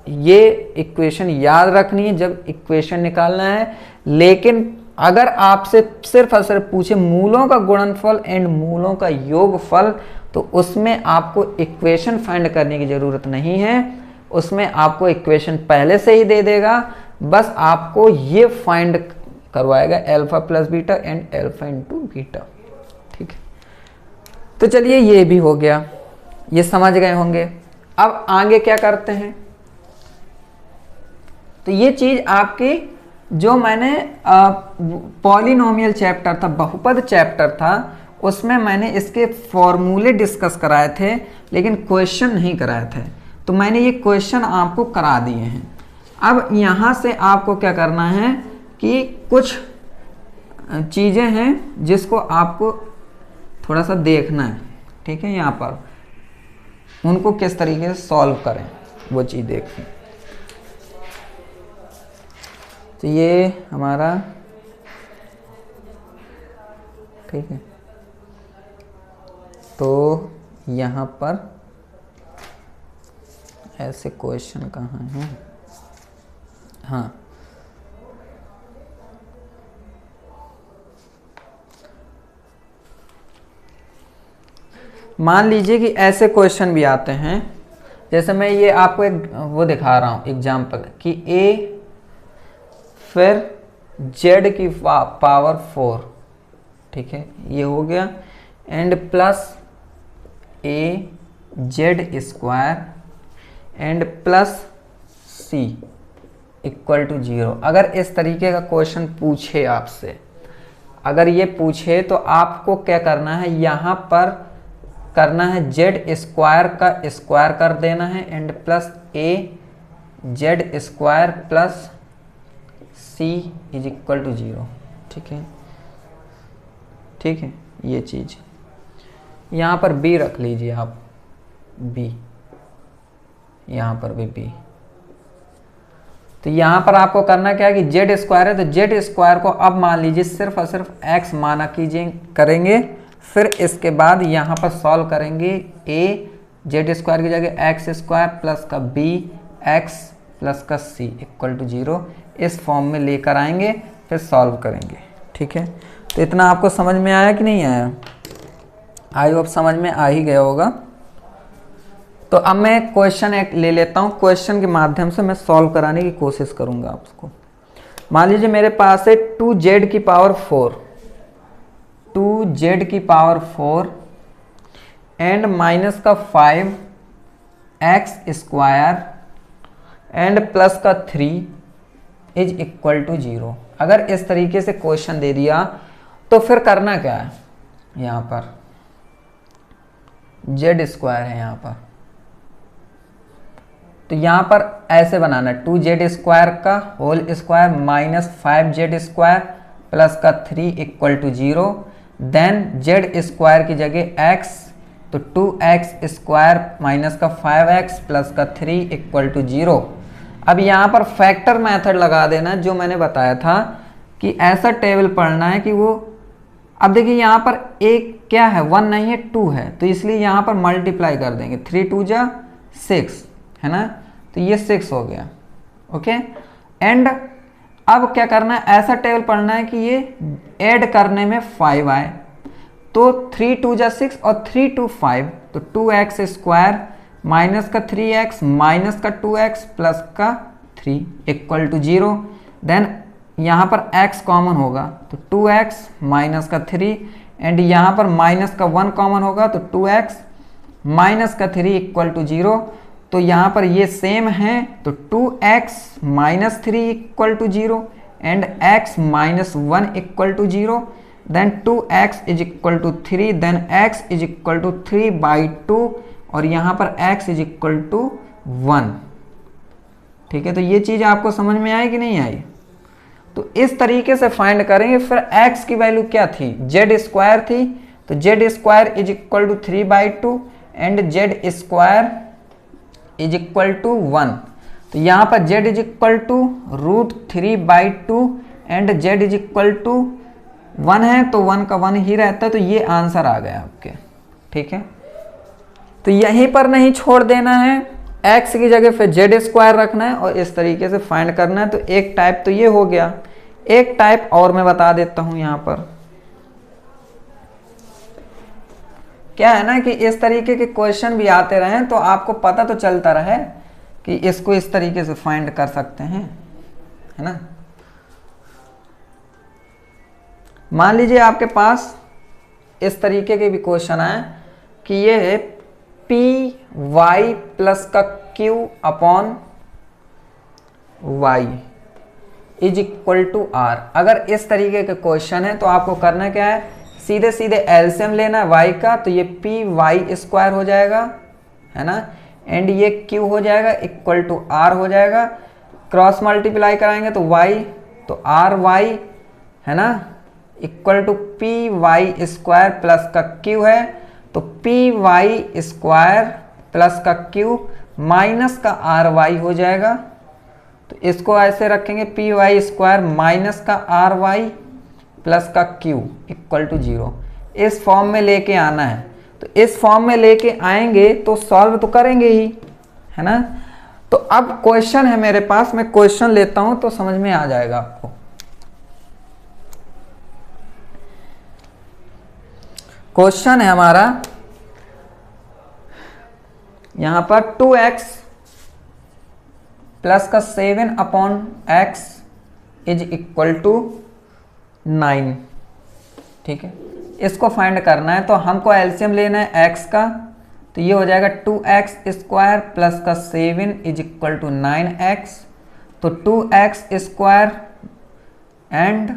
ये इक्वेशन याद रखनी है जब इक्वेशन निकालना है। लेकिन अगर आपसे सिर्फ और सिर्फ पूछे मूलों का गुणनफल एंड मूलों का योगफल, तो उसमें आपको इक्वेशन फाइंड करने की ज़रूरत नहीं है, उसमें आपको इक्वेशन पहले से ही दे देगा। बस आपको ये फाइंड करवाएगा alpha plus beta and alpha into beta. ठीक है, तो चलिए ये भी हो गया, ये समझ गए होंगे। अब आगे क्या करते हैं? तो ये चीज़ आपकी जो मैंने पॉलिनोमियल चैप्टर था, बहुपद चैप्टर था, उसमें मैंने इसके फॉर्मूले डिस्कस कराए थे, लेकिन क्वेश्चन नहीं कराए थे। तो मैंने ये क्वेश्चन आपको करा दिए हैं। अब यहाँ से आपको क्या करना है कि कुछ चीज़ें हैं जिसको आपको थोड़ा सा देखना है। ठीक है, यहाँ पर उनको किस तरीके से सॉल्व करें वो चीज़ देखिए। तो ये हमारा ठीक है, तो यहाँ पर ऐसे क्वेश्चन कहाँ हैं? हाँ, मान लीजिए कि ऐसे क्वेश्चन भी आते हैं, जैसे मैं ये आपको एक वो दिखा रहा हूँ एग्जाम्पल कि a फिर z की पावर 4, ठीक है, ये हो गया, and plus a z square and plus c equal to 0। अगर इस तरीके का क्वेश्चन पूछे आपसे, अगर ये पूछे तो आपको क्या करना है, यहाँ पर करना है z स्क्वायर का स्क्वायर कर देना है and plus a z square plus c is equal to 0। ठीक है, ठीक है, ये चीज़ यहाँ पर b रख लीजिए आप, b, यहाँ पर भी b। तो यहाँ पर आपको करना क्या है कि जेड स्क्वायर है, तो जेड स्क्वायर को अब मान लीजिए सिर्फ और सिर्फ x माना कीजिए करेंगे, फिर इसके बाद यहाँ पर सॉल्व करेंगे a जेड स्क्वायर की जगह x स्क्वायर प्लस का b x प्लस का c इक्वल टू 0, इस फॉर्म में लेकर आएंगे, फिर सॉल्व करेंगे। ठीक है, तो इतना आपको समझ में आया कि नहीं आया? आई होप समझ में आ ही गया होगा। तो अब मैं क्वेश्चन एक ले लेता हूँ, क्वेश्चन के माध्यम से मैं सॉल्व कराने की कोशिश करूँगा आपको। मान लीजिए मेरे पास है 2z की पावर 4, 2z की पावर 4 एंड माइनस का 5x स्क्वायर एंड प्लस का 3 इज इक्वल टू 0। अगर इस तरीके से क्वेश्चन दे दिया तो फिर करना क्या है, यहाँ पर z स्क्वायर है यहाँ पर, तो यहाँ पर ऐसे बनाना 2z स्क्वायर का whole square minus 5z square plus का 3 equal to 0, then z square की जगह x, तो 2x स्क्वायर माइनस का 5x प्लस का 3 इक्वल टू 0। अब यहाँ पर फैक्टर मेथड लगा देना, जो मैंने बताया था कि ऐसा टेबल पढ़ना है कि वो, अब देखिए यहाँ पर एक क्या है, 1 नहीं है 2 है, तो इसलिए यहाँ पर मल्टीप्लाई कर देंगे, 3 2 जा 6 है ना, तो ये 6 हो गया। ओके, एंड अब क्या करना है, ऐसा टेबल पढ़ना है कि ये ऐड करने में 5 आए, तो 3 2 जा 6 और 3 2 5, तो 2x स्क्वायर माइनस का 3x माइनस का 2x प्लस का 3 इक्वल टू 0। देन यहाँ पर x कॉमन होगा, तो 2x माइनस का 3 एंड यहाँ पर माइनस का 1 कॉमन होगा, तो 2x माइनस का 3 इक्वल टू 0। तो यहाँ पर ये सेम है, तो 2x minus 3 equal to 0 and x minus 1 equal to 0, then 2x is equal to 3, then x is equal to 3/2 और यहाँ पर x इज इक्वल टू 1। ठीक है, तो ये चीज़ आपको समझ में आई कि नहीं आई? तो इस तरीके से फाइंड करेंगे। फिर x की वैल्यू क्या थी, z स्क्वायर थी, तो z square is equal to 3/2 and z square is equal to 1। तो यहाँ पर z is equal to √3/2 and z is equal to 1 है, तो 1 का 1 ही रहता है, तो ये आंसर आ गया आपके। ठीक है, तो यहीं पर नहीं छोड़ देना है, x की जगह फिर z स्क्वायर रखना है और इस तरीके से फाइंड करना है। तो एक टाइप तो ये हो गया, एक टाइप और मैं बता देता हूं। यहाँ पर क्या है ना कि इस तरीके के क्वेश्चन भी आते रहें तो आपको पता तो चलता रहे कि इसको इस तरीके से फाइंड कर सकते हैं, है ना। मान लीजिए आपके पास इस तरीके के भी क्वेश्चन आए कि ये है पी वाई प्लस का q upon y is equal to r. अगर इस तरीके के क्वेश्चन है तो आपको करना क्या है, सीधे सीधे एलसीएम लेना है वाई का, तो ये पी वाई स्क्वायर हो जाएगा, है ना, एंड ये क्यू हो जाएगा इक्वल टू आर हो जाएगा। क्रॉस मल्टीप्लाई कराएंगे तो वाई, तो आर वाई, है ना, equal to p y square plus का क्यू है, तो पी वाई स्क्वायर प्लस का क्यू माइनस का आर वाई हो जाएगा। तो इसको ऐसे रखेंगे, पी वाई स्क्वायर माइनस का आर वाई प्लस का क्यू इक्वल टू 0। इस फॉर्म में लेके आना है। तो इस फॉर्म में लेके आएंगे तो सॉल्व तो करेंगे ही, है ना। तो अब क्वेश्चन है मेरे पास, मैं क्वेश्चन लेता हूं तो समझ में आ जाएगा आपको। क्वेश्चन है हमारा यहां पर 2x प्लस का 7/x इज इक्वल टू 9। ठीक है, इसको फाइंड करना है तो हमको एलसीएम लेना है x का, तो ये हो जाएगा 2x स्क्वायर प्लस का 7 इज इक्वल टू 9x। तो 2x स्क्वायर एंड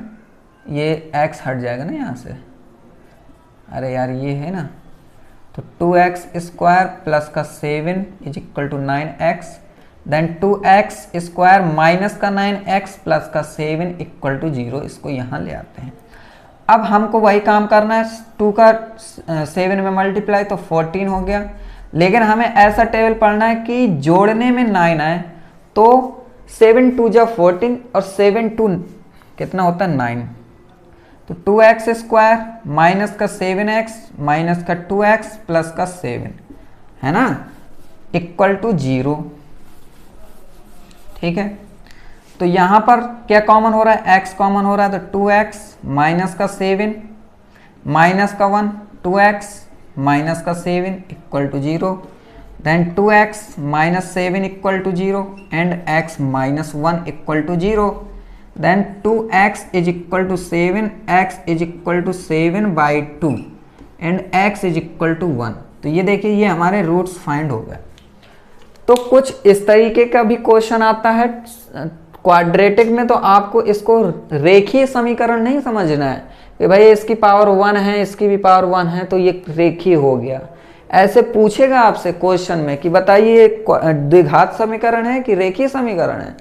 ये x हट जाएगा ना यहाँ से, अरे यार ये है ना, तो 2x स्क्वायर प्लस का 7 is equal to 9x, then 2x square minus का 9x प्लस का 7 इक्वल टू 0। इसको यहाँ ले आते हैं। अब हमको वही काम करना है, 2 का 7 में मल्टीप्लाई तो 14 हो गया, लेकिन हमें ऐसा टेबल पढ़ना है कि जोड़ने में 9 आए। तो 7 2 जा 14 और 7 2 कितना होता है 9। तो 2x स्क्वायर माइनस का 7x माइनस का 2x प्लस का 7 है ना, इक्वल टू 0। ठीक है, तो यहां पर क्या कॉमन हो रहा है, x कॉमन हो रहा है, तो 2x माइनस का 7 माइनस का 1 2x माइनस का 7 equal to 0, then 2x minus 7 equal to 0 and x minus 1 equal to 0, then 2x is equal to 7, x is equal to 7 by 2 and x is equal to 1। तो ये देखिए ये हमारे roots find हो गए। तो कुछ इस तरीके का भी क्वेश्चन आता है क्वाड्रेटिक में, तो आपको इसको रेखीय समीकरण नहीं समझना है कि भाई इसकी पावर 1 है इसकी भी पावर 1 है तो ये रेखीय हो गया। ऐसे पूछेगा आपसे क्वेश्चन में कि बताइए द्विघात समीकरण है कि रेखीय समीकरण है,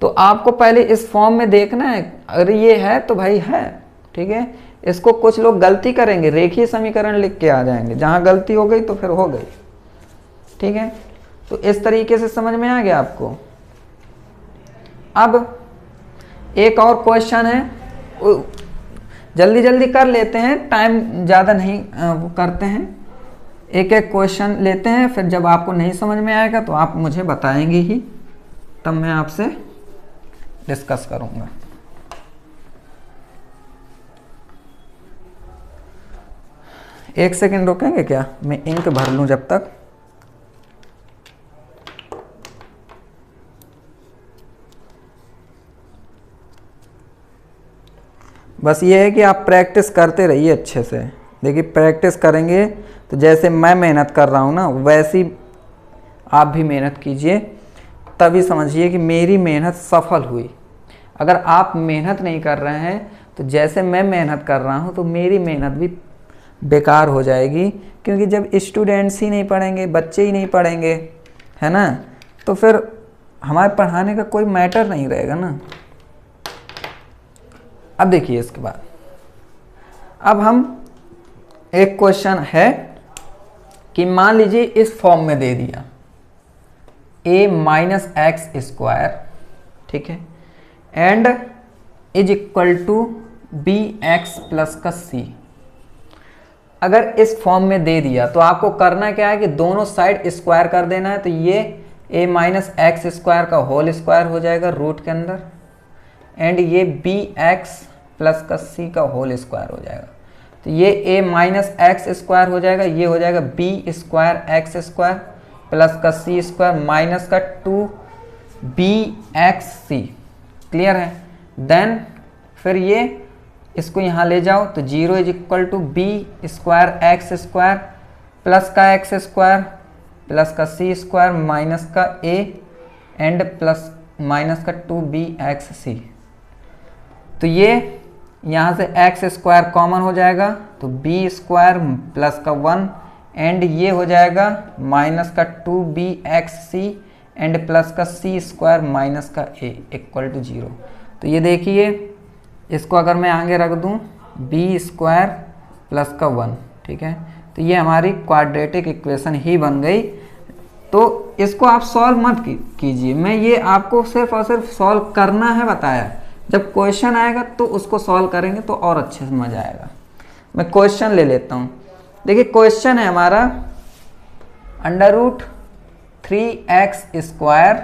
तो आपको पहले इस फॉर्म में देखना है, अगर ये है तो भाई है। ठीक है, इसको कुछ लोग गलती करेंगे, रेखीय समीकरण लिख के आ जाएंगे, जहां गलती हो गई तो फिर हो गई। ठीक है, तो इस तरीके से समझ में आ गया आपको। अब एक और क्वेश्चन है, जल्दी जल्दी कर लेते हैं, टाइम ज़्यादा नहीं वो करते हैं, एक एक क्वेश्चन लेते हैं, फिर जब आपको नहीं समझ में आएगा तो आप मुझे बताएंगे ही, तब मैं आपसे डिस्कस करूंगा। एक सेकंड रुकेंगे क्या, मैं इंक भर लूं जब तक। बस ये है कि आप प्रैक्टिस करते रहिए अच्छे से। देखिए प्रैक्टिस करेंगे तो जैसे मैं मेहनत कर रहा हूँ ना, वैसी आप भी मेहनत कीजिए, तभी समझिए कि मेरी मेहनत सफल हुई। अगर आप मेहनत नहीं कर रहे हैं तो जैसे मैं मेहनत कर रहा हूँ तो मेरी मेहनत भी बेकार हो जाएगी, क्योंकि जब स्टूडेंट्स ही नहीं पढ़ेंगे, बच्चे ही नहीं पढ़ेंगे, है ना, तो फिर हमारे पढ़ाने का कोई मैटर नहीं रहेगा ना। अब देखिए इसके बाद अब हम एक क्वेश्चन है कि मान लीजिए इस फॉर्म में दे दिया a माइनस एक्स स्क्वायर, ठीक है, and is equal to B x plus का सी। अगर इस फॉर्म में दे दिया तो आपको करना क्या है कि दोनों साइड स्क्वायर कर देना है। तो ये a माइनस एक्स स्क्वायर का होल स्क्वायर हो जाएगा रूट के अंदर, एंड ये बी एक्स प्लस का सी का होल स्क्वायर हो जाएगा। तो ये a माइनस एक्स स्क्वायर हो जाएगा, ये हो जाएगा b square x square plus का सी स्क्वायर माइनस का 2bxc। क्लियर है। देन फिर ये इसको यहाँ ले जाओ तो 0 is equal to b square x square plus का एक्स स्क्वायर प्लस का सी स्क्वायर माइनस का a एंड प्लस माइनस का 2bxc। तो ये यहाँ से एक्स स्क्वायर कॉमन हो जाएगा, तो बी स्क्वायर प्लस का 1 एंड ये हो जाएगा माइनस का 2bxc एंड प्लस का सी स्क्वायर माइनस का a इक्वल टू 0। तो ये देखिए इसको अगर मैं आगे रख दूँ बी स्क्वायर प्लस का 1, ठीक है, तो ये हमारी क्वाड्रेटिक इक्वेशन ही बन गई। तो इसको आप सॉल्व मत कीजिए, मैं ये आपको सिर्फ और सिर्फ सॉल्व करना है बताया। जब क्वेश्चन आएगा तो उसको सॉल्व करेंगे तो और अच्छे से मजा आएगा। मैं क्वेश्चन ले लेता हूँ। देखिए क्वेश्चन है हमारा अंडर रूट 3x²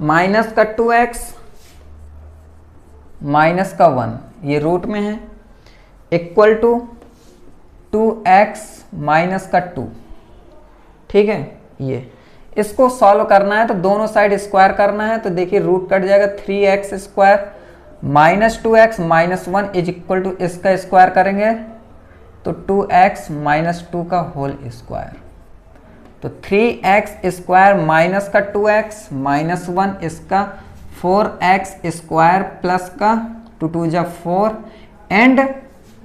माइनस का 2x माइनस का 1, ये रूट में है, इक्वल टू 2x माइनस का 2। ठीक है, ये इसको सॉल्व करना है तो दोनों साइड स्क्वायर करना है। तो देखिए रूट कट जाएगा, 3x² minus 2x minus 1 is equal to, इसका स्क्वायर करेंगे तो 2x माइनस 2 का होल स्क्वायर। तो 3x² माइनस का 2x माइनस 1, इसका 4x² प्लस का 2 2 जा 4 एंड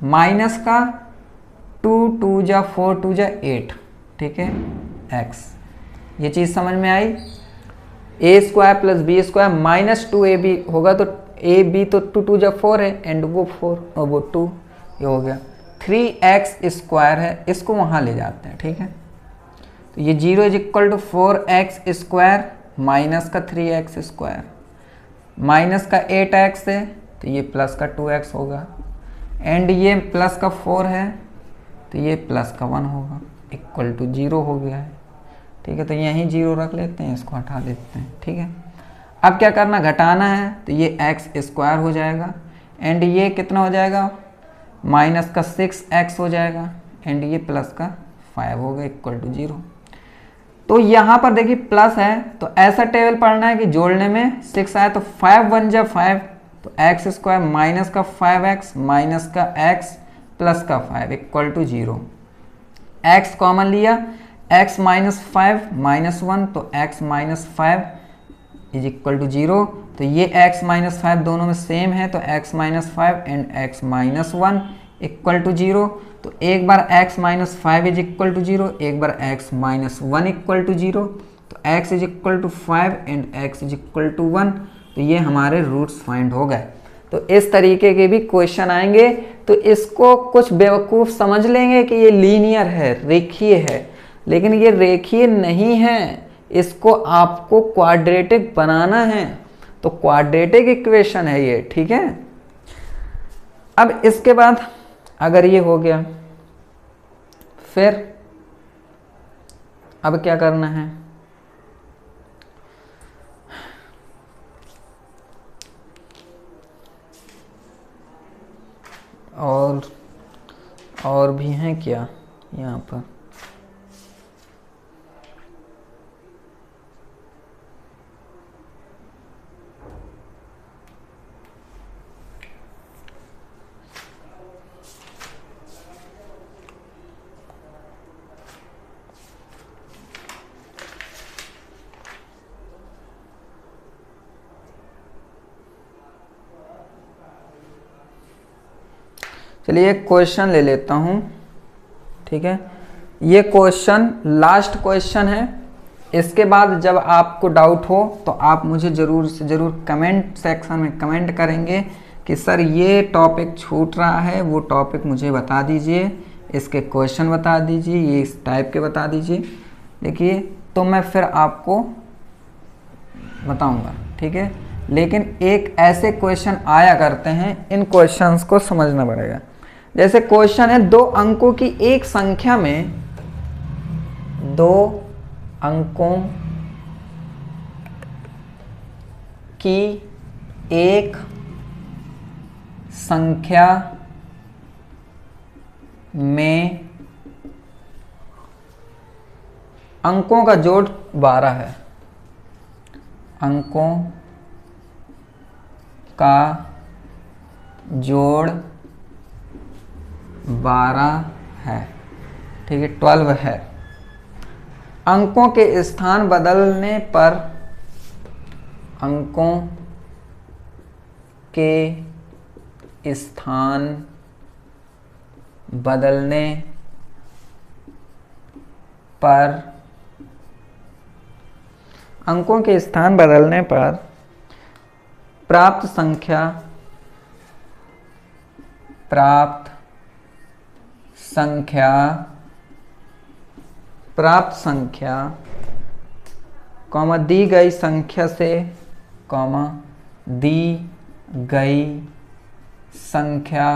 माइनस का 2 2 जा 4 2 जा 8। ठीक है, x, ये चीज़ समझ में आई। a² plus b² minus 2ab होगा तो ab तो 2 2 जा 4 है एंड वो 4 और वो 2, ये हो गया। 3x² है, इसको वहाँ ले जाते हैं। ठीक है, तो ये 0 is equal to 4x² minus का 3x² माइनस का 8x है तो ये प्लस का 2x होगा एंड ये प्लस का 4 है तो ये प्लस का 1 होगा, इक्वल टू 0 हो गया है। ठीक है, तो यहीं 0 रख लेते हैं, इसको हटा देते हैं। ठीक है, अब क्या करना, घटाना है तो ये x² हो जाएगा एंड ये कितना हो जाएगा, माइनस का 6x हो जाएगा एंड ये प्लस का 5 होगा, इक्वल टू 0। तो यहाँ पर देखिए प्लस है तो ऐसा टेबल पढ़ना है कि जोड़ने में 6 आए तो 5 1 जा 5, तो x² माइनस का 5x माइनस का x प्लस का 5 इक्वल टू 0। x कॉमन लिया, x माइनस 5 माइनस 1 तो x minus 5 is equal to 0। तो ये x माइनस 5 दोनों में सेम है तो x minus 5 and x minus 1 equal to 0। तो एक बार x minus 5 is equal to 0, एक बार x माइनस 1 इक्वल टू 0। तो x is equal to 5 and x is equal to 1। तो ये हमारे रूट्स फाइंड हो गए। तो इस तरीके के भी क्वेश्चन आएंगे तो इसको कुछ बेवकूफ़ समझ लेंगे कि ये लीनियर है, रेखीय है, लेकिन ये रेखीय नहीं है, इसको आपको क्वाड्रेटिक बनाना है। तो क्वाड्रेटिक इक्वेशन है ये। ठीक है, अब इसके बाद अगर ये हो गया फिर अब क्या करना है, और भी हैं क्या यहाँ पर, चलिए एक क्वेश्चन ले लेता हूँ। ठीक है, ये क्वेश्चन लास्ट क्वेश्चन है। इसके बाद जब आपको डाउट हो तो आप मुझे ज़रूर से ज़रूर कमेंट सेक्शन में कमेंट करेंगे कि सर ये टॉपिक छूट रहा है, वो टॉपिक मुझे बता दीजिए, इसके क्वेश्चन बता दीजिए, ये इस टाइप के बता दीजिए। देखिए तो मैं फिर आपको बताऊंगा। ठीक है, लेकिन एक ऐसे क्वेश्चन आया करते हैं, इन क्वेश्चंस को समझना पड़ेगा। जैसे क्वेश्चन है 2 अंकों की एक संख्या में 2 अंकों की एक संख्या में अंकों का जोड़ 12 है। अंकों का जोड़ 12 है। ठीक है, 12 है। अंकों के स्थान बदलने पर अंकों के स्थान बदलने पर अंकों के स्थान बदलने पर प्राप्त संख्या कॉमा दी गई संख्या से कॉमा दी गई संख्या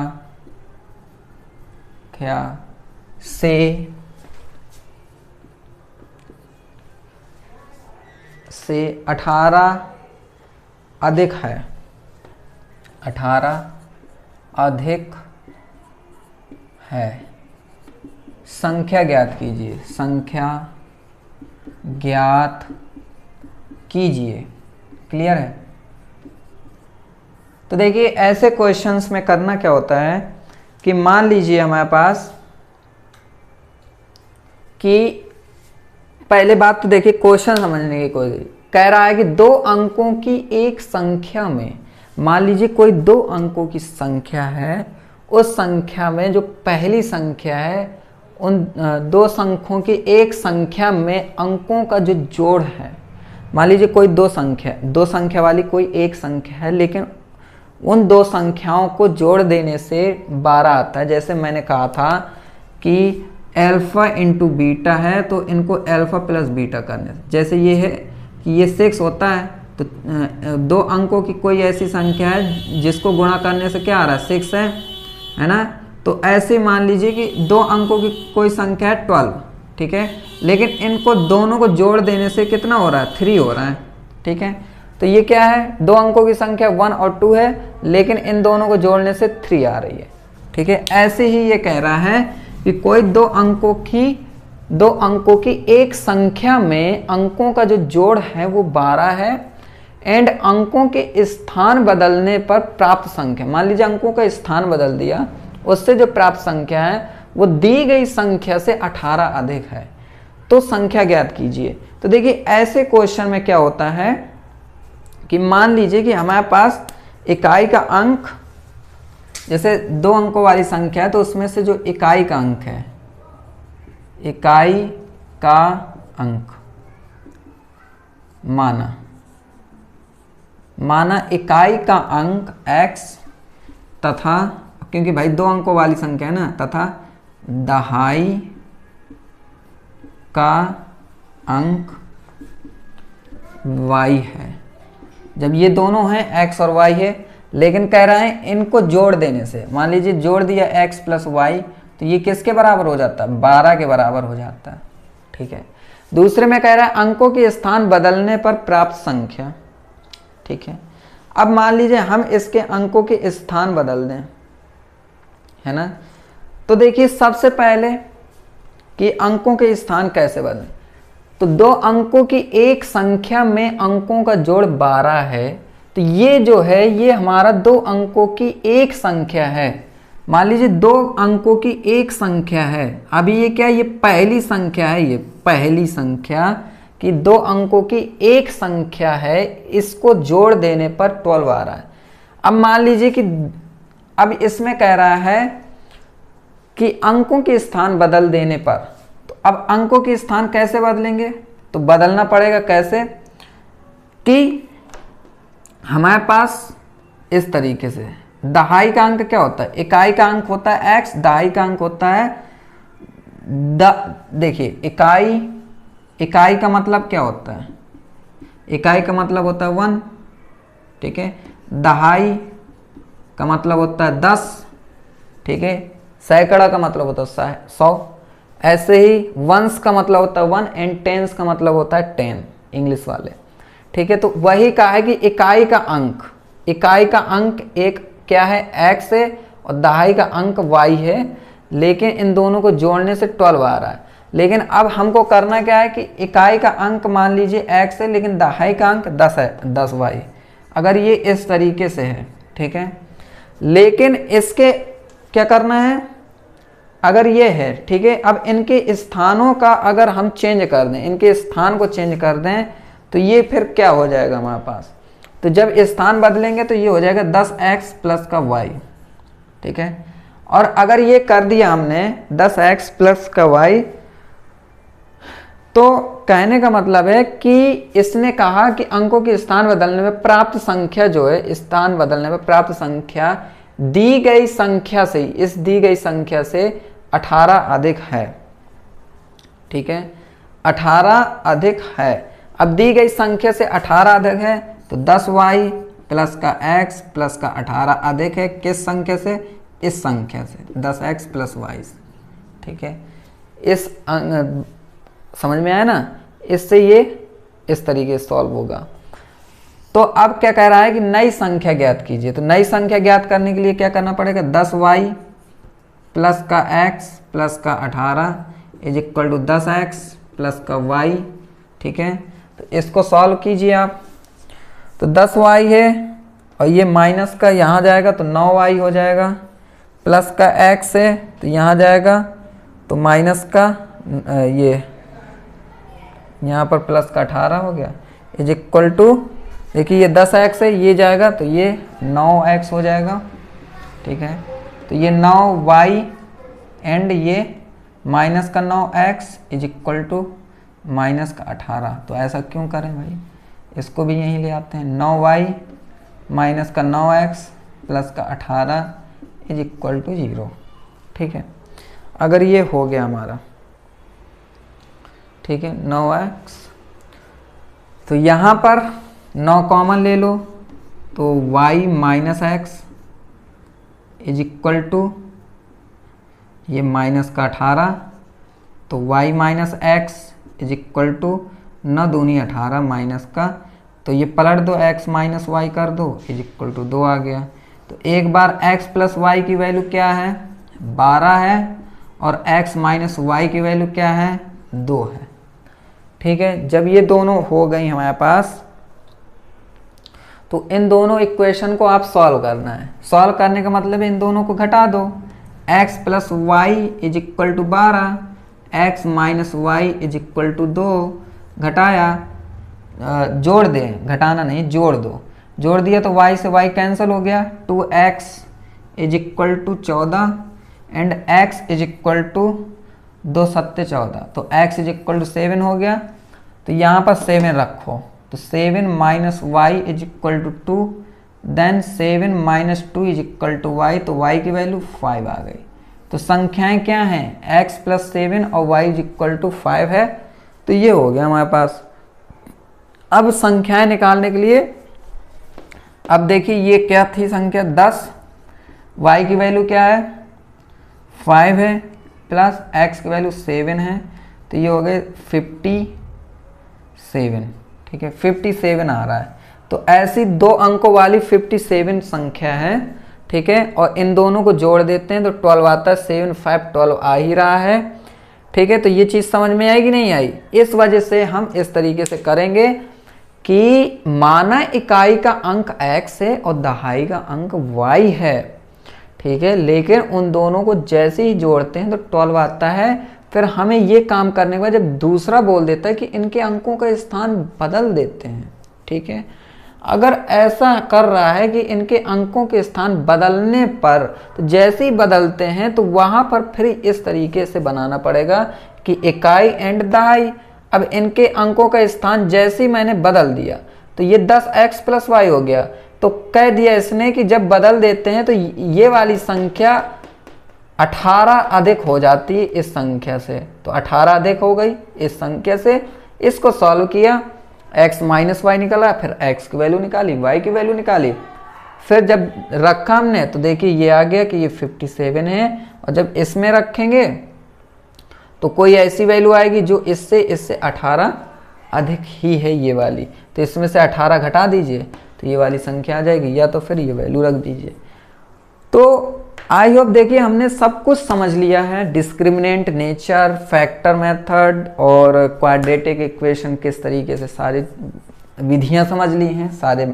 से से 18 अधिक है, 18 अधिक है, संख्या ज्ञात कीजिए, संख्या ज्ञात कीजिए। क्लियर है? तो देखिए ऐसे क्वेश्चंस में करना क्या होता है कि मान लीजिए हमारे पास कि पहले बात तो देखिए क्वेश्चन समझने की कोई कह रहा है कि 2 अंकों की एक संख्या में, मान लीजिए कोई 2 अंकों की संख्या है, उस संख्या में जो पहली संख्या है उन 2 संख्यों की एक संख्या में अंकों का जो जोड़ है, मान लीजिए कोई 2 संख्या वाली कोई एक संख्या है, लेकिन उन 2 संख्याओं को जोड़ देने से 12 आता है। जैसे मैंने कहा था कि अल्फा इंटू बीटा है तो इनको अल्फा प्लस बीटा करने से, जैसे ये है कि ये 6 होता है तो 2 अंकों की कोई ऐसी संख्या है जिसको गुणा करने से क्या आ रहा है, 6 है ना। तो ऐसे मान लीजिए कि 2 अंकों की कोई संख्या है 12, ठीक है, लेकिन इनको दोनों को जोड़ देने से कितना हो रहा है, 3 हो रहा है, ठीक है। तो ये क्या है, 2 अंकों की संख्या 1 और 2 है, लेकिन इन दोनों को जोड़ने से 3 आ रही है, ठीक है। ऐसे ही ये कह रहा है कि कोई 2 अंकों की एक संख्या में अंकों का जो जोड़ है वो 12 है, एंड अंकों के स्थान बदलने पर प्राप्त संख्या, मान लीजिए अंकों का स्थान बदल दिया, उससे जो प्राप्त संख्या है वो दी गई संख्या से 18 अधिक है, तो संख्या ज्ञात कीजिए। तो देखिए ऐसे क्वेश्चन में क्या होता है कि मान लीजिए कि हमारे पास इकाई का अंक, जैसे 2 अंकों वाली संख्या है तो उसमें से जो इकाई का अंक है, इकाई का अंक माना इकाई का अंक x तथा, क्योंकि भाई 2 अंकों वाली संख्या है ना, तथा दहाई का अंक y है। जब ये दोनों हैं x और y है, लेकिन कह रहा है इनको जोड़ देने से, मान लीजिए जोड़ दिया x प्लस वाई, तो ये किसके बराबर हो जाता है, 12 के बराबर हो जाता है, ठीक है। दूसरे में कह रहा है अंकों के स्थान बदलने पर प्राप्त संख्या, ठीक है। अब मान लीजिए हम इसके अंकों के स्थान बदल दें, है ना। तो देखिए सबसे पहले कि अंकों के स्थान कैसे बदलें, तो 2 अंकों की एक संख्या में अंकों का जोड़ 12 है, तो ये जो है ये हमारा 2 अंकों की एक संख्या है। मान लीजिए 2 अंकों की एक संख्या है, अभी ये क्या, ये पहली संख्या है, ये पहली संख्या कि 2 अंकों की एक संख्या है, इसको जोड़ देने पर 12 आ रहा है। अब मान लीजिए कि अब इसमें कह रहा है कि अंकों के स्थान बदल देने पर, तो अब अंकों के स्थान कैसे बदलेंगे, तो बदलना पड़ेगा कैसे कि हमारे पास इस तरीके से, दहाई का अंक क्या होता है, इकाई का अंक होता है x, दहाई का अंक होता है देखिए इकाई का मतलब क्या होता है, इकाई का मतलब होता है 1, ठीक है। दहाई का मतलब होता है 10, ठीक है। सैकड़ा का मतलब होता है 100। ऐसे ही वंस का मतलब होता है 1 एंड टेंस का मतलब होता है 10, इंग्लिश वाले, ठीक है। तो वही कहा है कि इकाई का अंक एक क्या है, x है, और दहाई का अंक y है, लेकिन इन दोनों को जोड़ने से 12 आ रहा है। लेकिन अब हमको करना क्या है कि इकाई का अंक मान लीजिए x है, लेकिन दहाई का अंक 10 है, 10y, अगर ये इस तरीके से है, ठीक है। लेकिन इसके क्या करना है, अगर ये है, ठीक है, अब इनके स्थानों का अगर हम चेंज कर दें, इनके स्थान को चेंज कर दें, तो ये फिर क्या हो जाएगा हमारे पास, तो जब स्थान बदलेंगे तो ये हो जाएगा 10x प्लस का y, ठीक है। और अगर ये कर दिया हमने 10x प्लस का y, तो कहने का मतलब है कि इसने कहा कि अंकों के स्थान बदलने में प्राप्त संख्या जो है, स्थान बदलने में प्राप्त संख्या दी गई संख्या से, इस दी गई संख्या से 18 अधिक है, ठीक है, 18 अधिक है। अब दी गई संख्या से 18 अधिक है तो 10y प्लस का x प्लस का 18 अधिक है किस संख्या से, इस संख्या से 10x प्लस y, ठीक है। इस समझ में आया ना, इससे ये इस तरीके से सॉल्व होगा। तो अब क्या कह रहा है कि नई संख्या ज्ञात कीजिए। तो नई संख्या ज्ञात करने के लिए क्या करना पड़ेगा, 10y प्लस का x प्लस का 18 is equal to 10x plus का y। ठीक है, तो इसको सॉल्व कीजिए आप। तो 10y है और ये माइनस का यहाँ जाएगा तो 9y हो जाएगा, प्लस का x है तो यहाँ जाएगा तो माइनस का ये यहाँ पर प्लस का 18 हो गया इज इक्वल टू, देखिए ये 10x है, ये जाएगा तो ये 9x हो जाएगा। ठीक है, तो ये 9y एंड ये माइनस का 9x is equal to minus का 18। तो ऐसा क्यों करें भाई, इसको भी यहीं ले आते हैं। 9y माइनस का 9x प्लस का 18 इज इक्वल टू 0। ठीक है, अगर ये हो गया हमारा, ठीक है 9x, तो यहाँ पर 9 कॉमन ले लो तो y minus x is equal to ये माइनस का 18, तो y minus x is equal to 9 दूनी 18 माइनस का, तो ये पलट दो x माइनस वाई कर दो इज इक्वल टू 2 आ गया। तो एक बार x प्लस वाई की वैल्यू क्या है 12 है और x माइनस वाई की वैल्यू क्या है 2 है। ठीक है, जब ये दोनों हो गई हमारे पास तो इन दोनों इक्वेशन को आप सॉल्व करना है। सॉल्व करने का मतलब है इन दोनों को घटा दो, x plus y is equal to 12, x minus y is equal to 2, घटाया, जोड़ दें, घटाना नहीं जोड़ दो, जोड़ दिया तो y से y कैंसिल हो गया, 2x is equal to 14 and x is equal to 2 सत्ते 14, तो x इज इक्वल टू 7 हो गया। तो यहाँ पर 7 रखो, तो 7 minus y is equal to 2, then 7 minus 2 is equal to y, तो y की वैल्यू 5 आ गई। तो संख्याएं क्या हैं, x प्लस 7 और y इज इक्वल टू 5 है। तो ये हो गया हमारे पास। अब संख्याएं निकालने के लिए, अब देखिए ये क्या थी संख्या 10, y की वैल्यू क्या है 5 है, प्लस x की वैल्यू 7 है, तो ये हो गए 57। ठीक है, 57 आ रहा है। तो ऐसी 2 अंकों वाली 57 संख्या है। ठीक है, और इन दोनों को जोड़ देते हैं तो 12 आता है, 7 5 12 आ ही रहा है। ठीक है, तो ये चीज़ समझ में आएगी नहीं आई। इस वजह से हम इस तरीके से करेंगे कि माना इकाई का अंक x है और दहाई का अंक y है। ठीक है, लेकिन उन दोनों को जैसे ही जोड़ते हैं तो 12 आता है। फिर हमें ये काम करने के बाद जब दूसरा बोल देता है कि इनके अंकों का स्थान बदल देते हैं। ठीक है, अगर ऐसा कर रहा है कि इनके अंकों के स्थान बदलने पर, तो जैसे ही बदलते हैं तो वहाँ पर फिर इस तरीके से बनाना पड़ेगा कि इकाई एंड दहाई। अब इनके अंकों का स्थान जैसे ही मैंने बदल दिया तो ये 10x प्लस वाई हो गया। तो कह दिया इसने कि जब बदल देते हैं तो ये वाली संख्या 18 अधिक हो जाती है इस संख्या से, तो 18 अधिक हो गई इस संख्या से। इसको सॉल्व किया, x माइनस वाई निकाला, फिर x की वैल्यू निकाली, y की वैल्यू निकाली, फिर जब रखा हमने तो देखिए ये आ गया कि ये 57 है। और जब इसमें रखेंगे तो कोई ऐसी वैल्यू आएगी जो इससे 18 अधिक ही है ये वाली, तो इसमें से 18 घटा दीजिए तो ये वाली संख्या आ जाएगी, या तो फिर ये वैल्यू रख दीजिए। तो आई होप देखिए हमने सब कुछ समझ लिया है, डिस्क्रिमिनेंट, नेचर, फैक्टर मेथड और क्वाड्रेटिक इक्वेशन किस तरीके से, सारी विधियां समझ ली हैं, सारे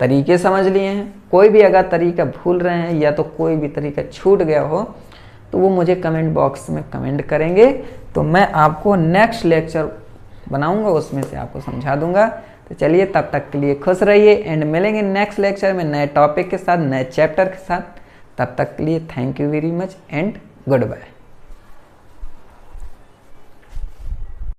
तरीके समझ लिए हैं। कोई भी अगर तरीका भूल रहे हैं या तो कोई भी तरीका छूट गया हो तो वो मुझे कमेंट बॉक्स में कमेंट करेंगे, तो मैं आपको नेक्स्ट लेक्चर बनाऊंगा, उसमें से आपको समझा दूंगा। तो चलिए तब तक के लिए खुश रहिए एंड मिलेंगे नेक्स्ट लेक्चर में नए टॉपिक के साथ, नए चैप्टर के साथ। तब तक के लिए thank you very much and good bye.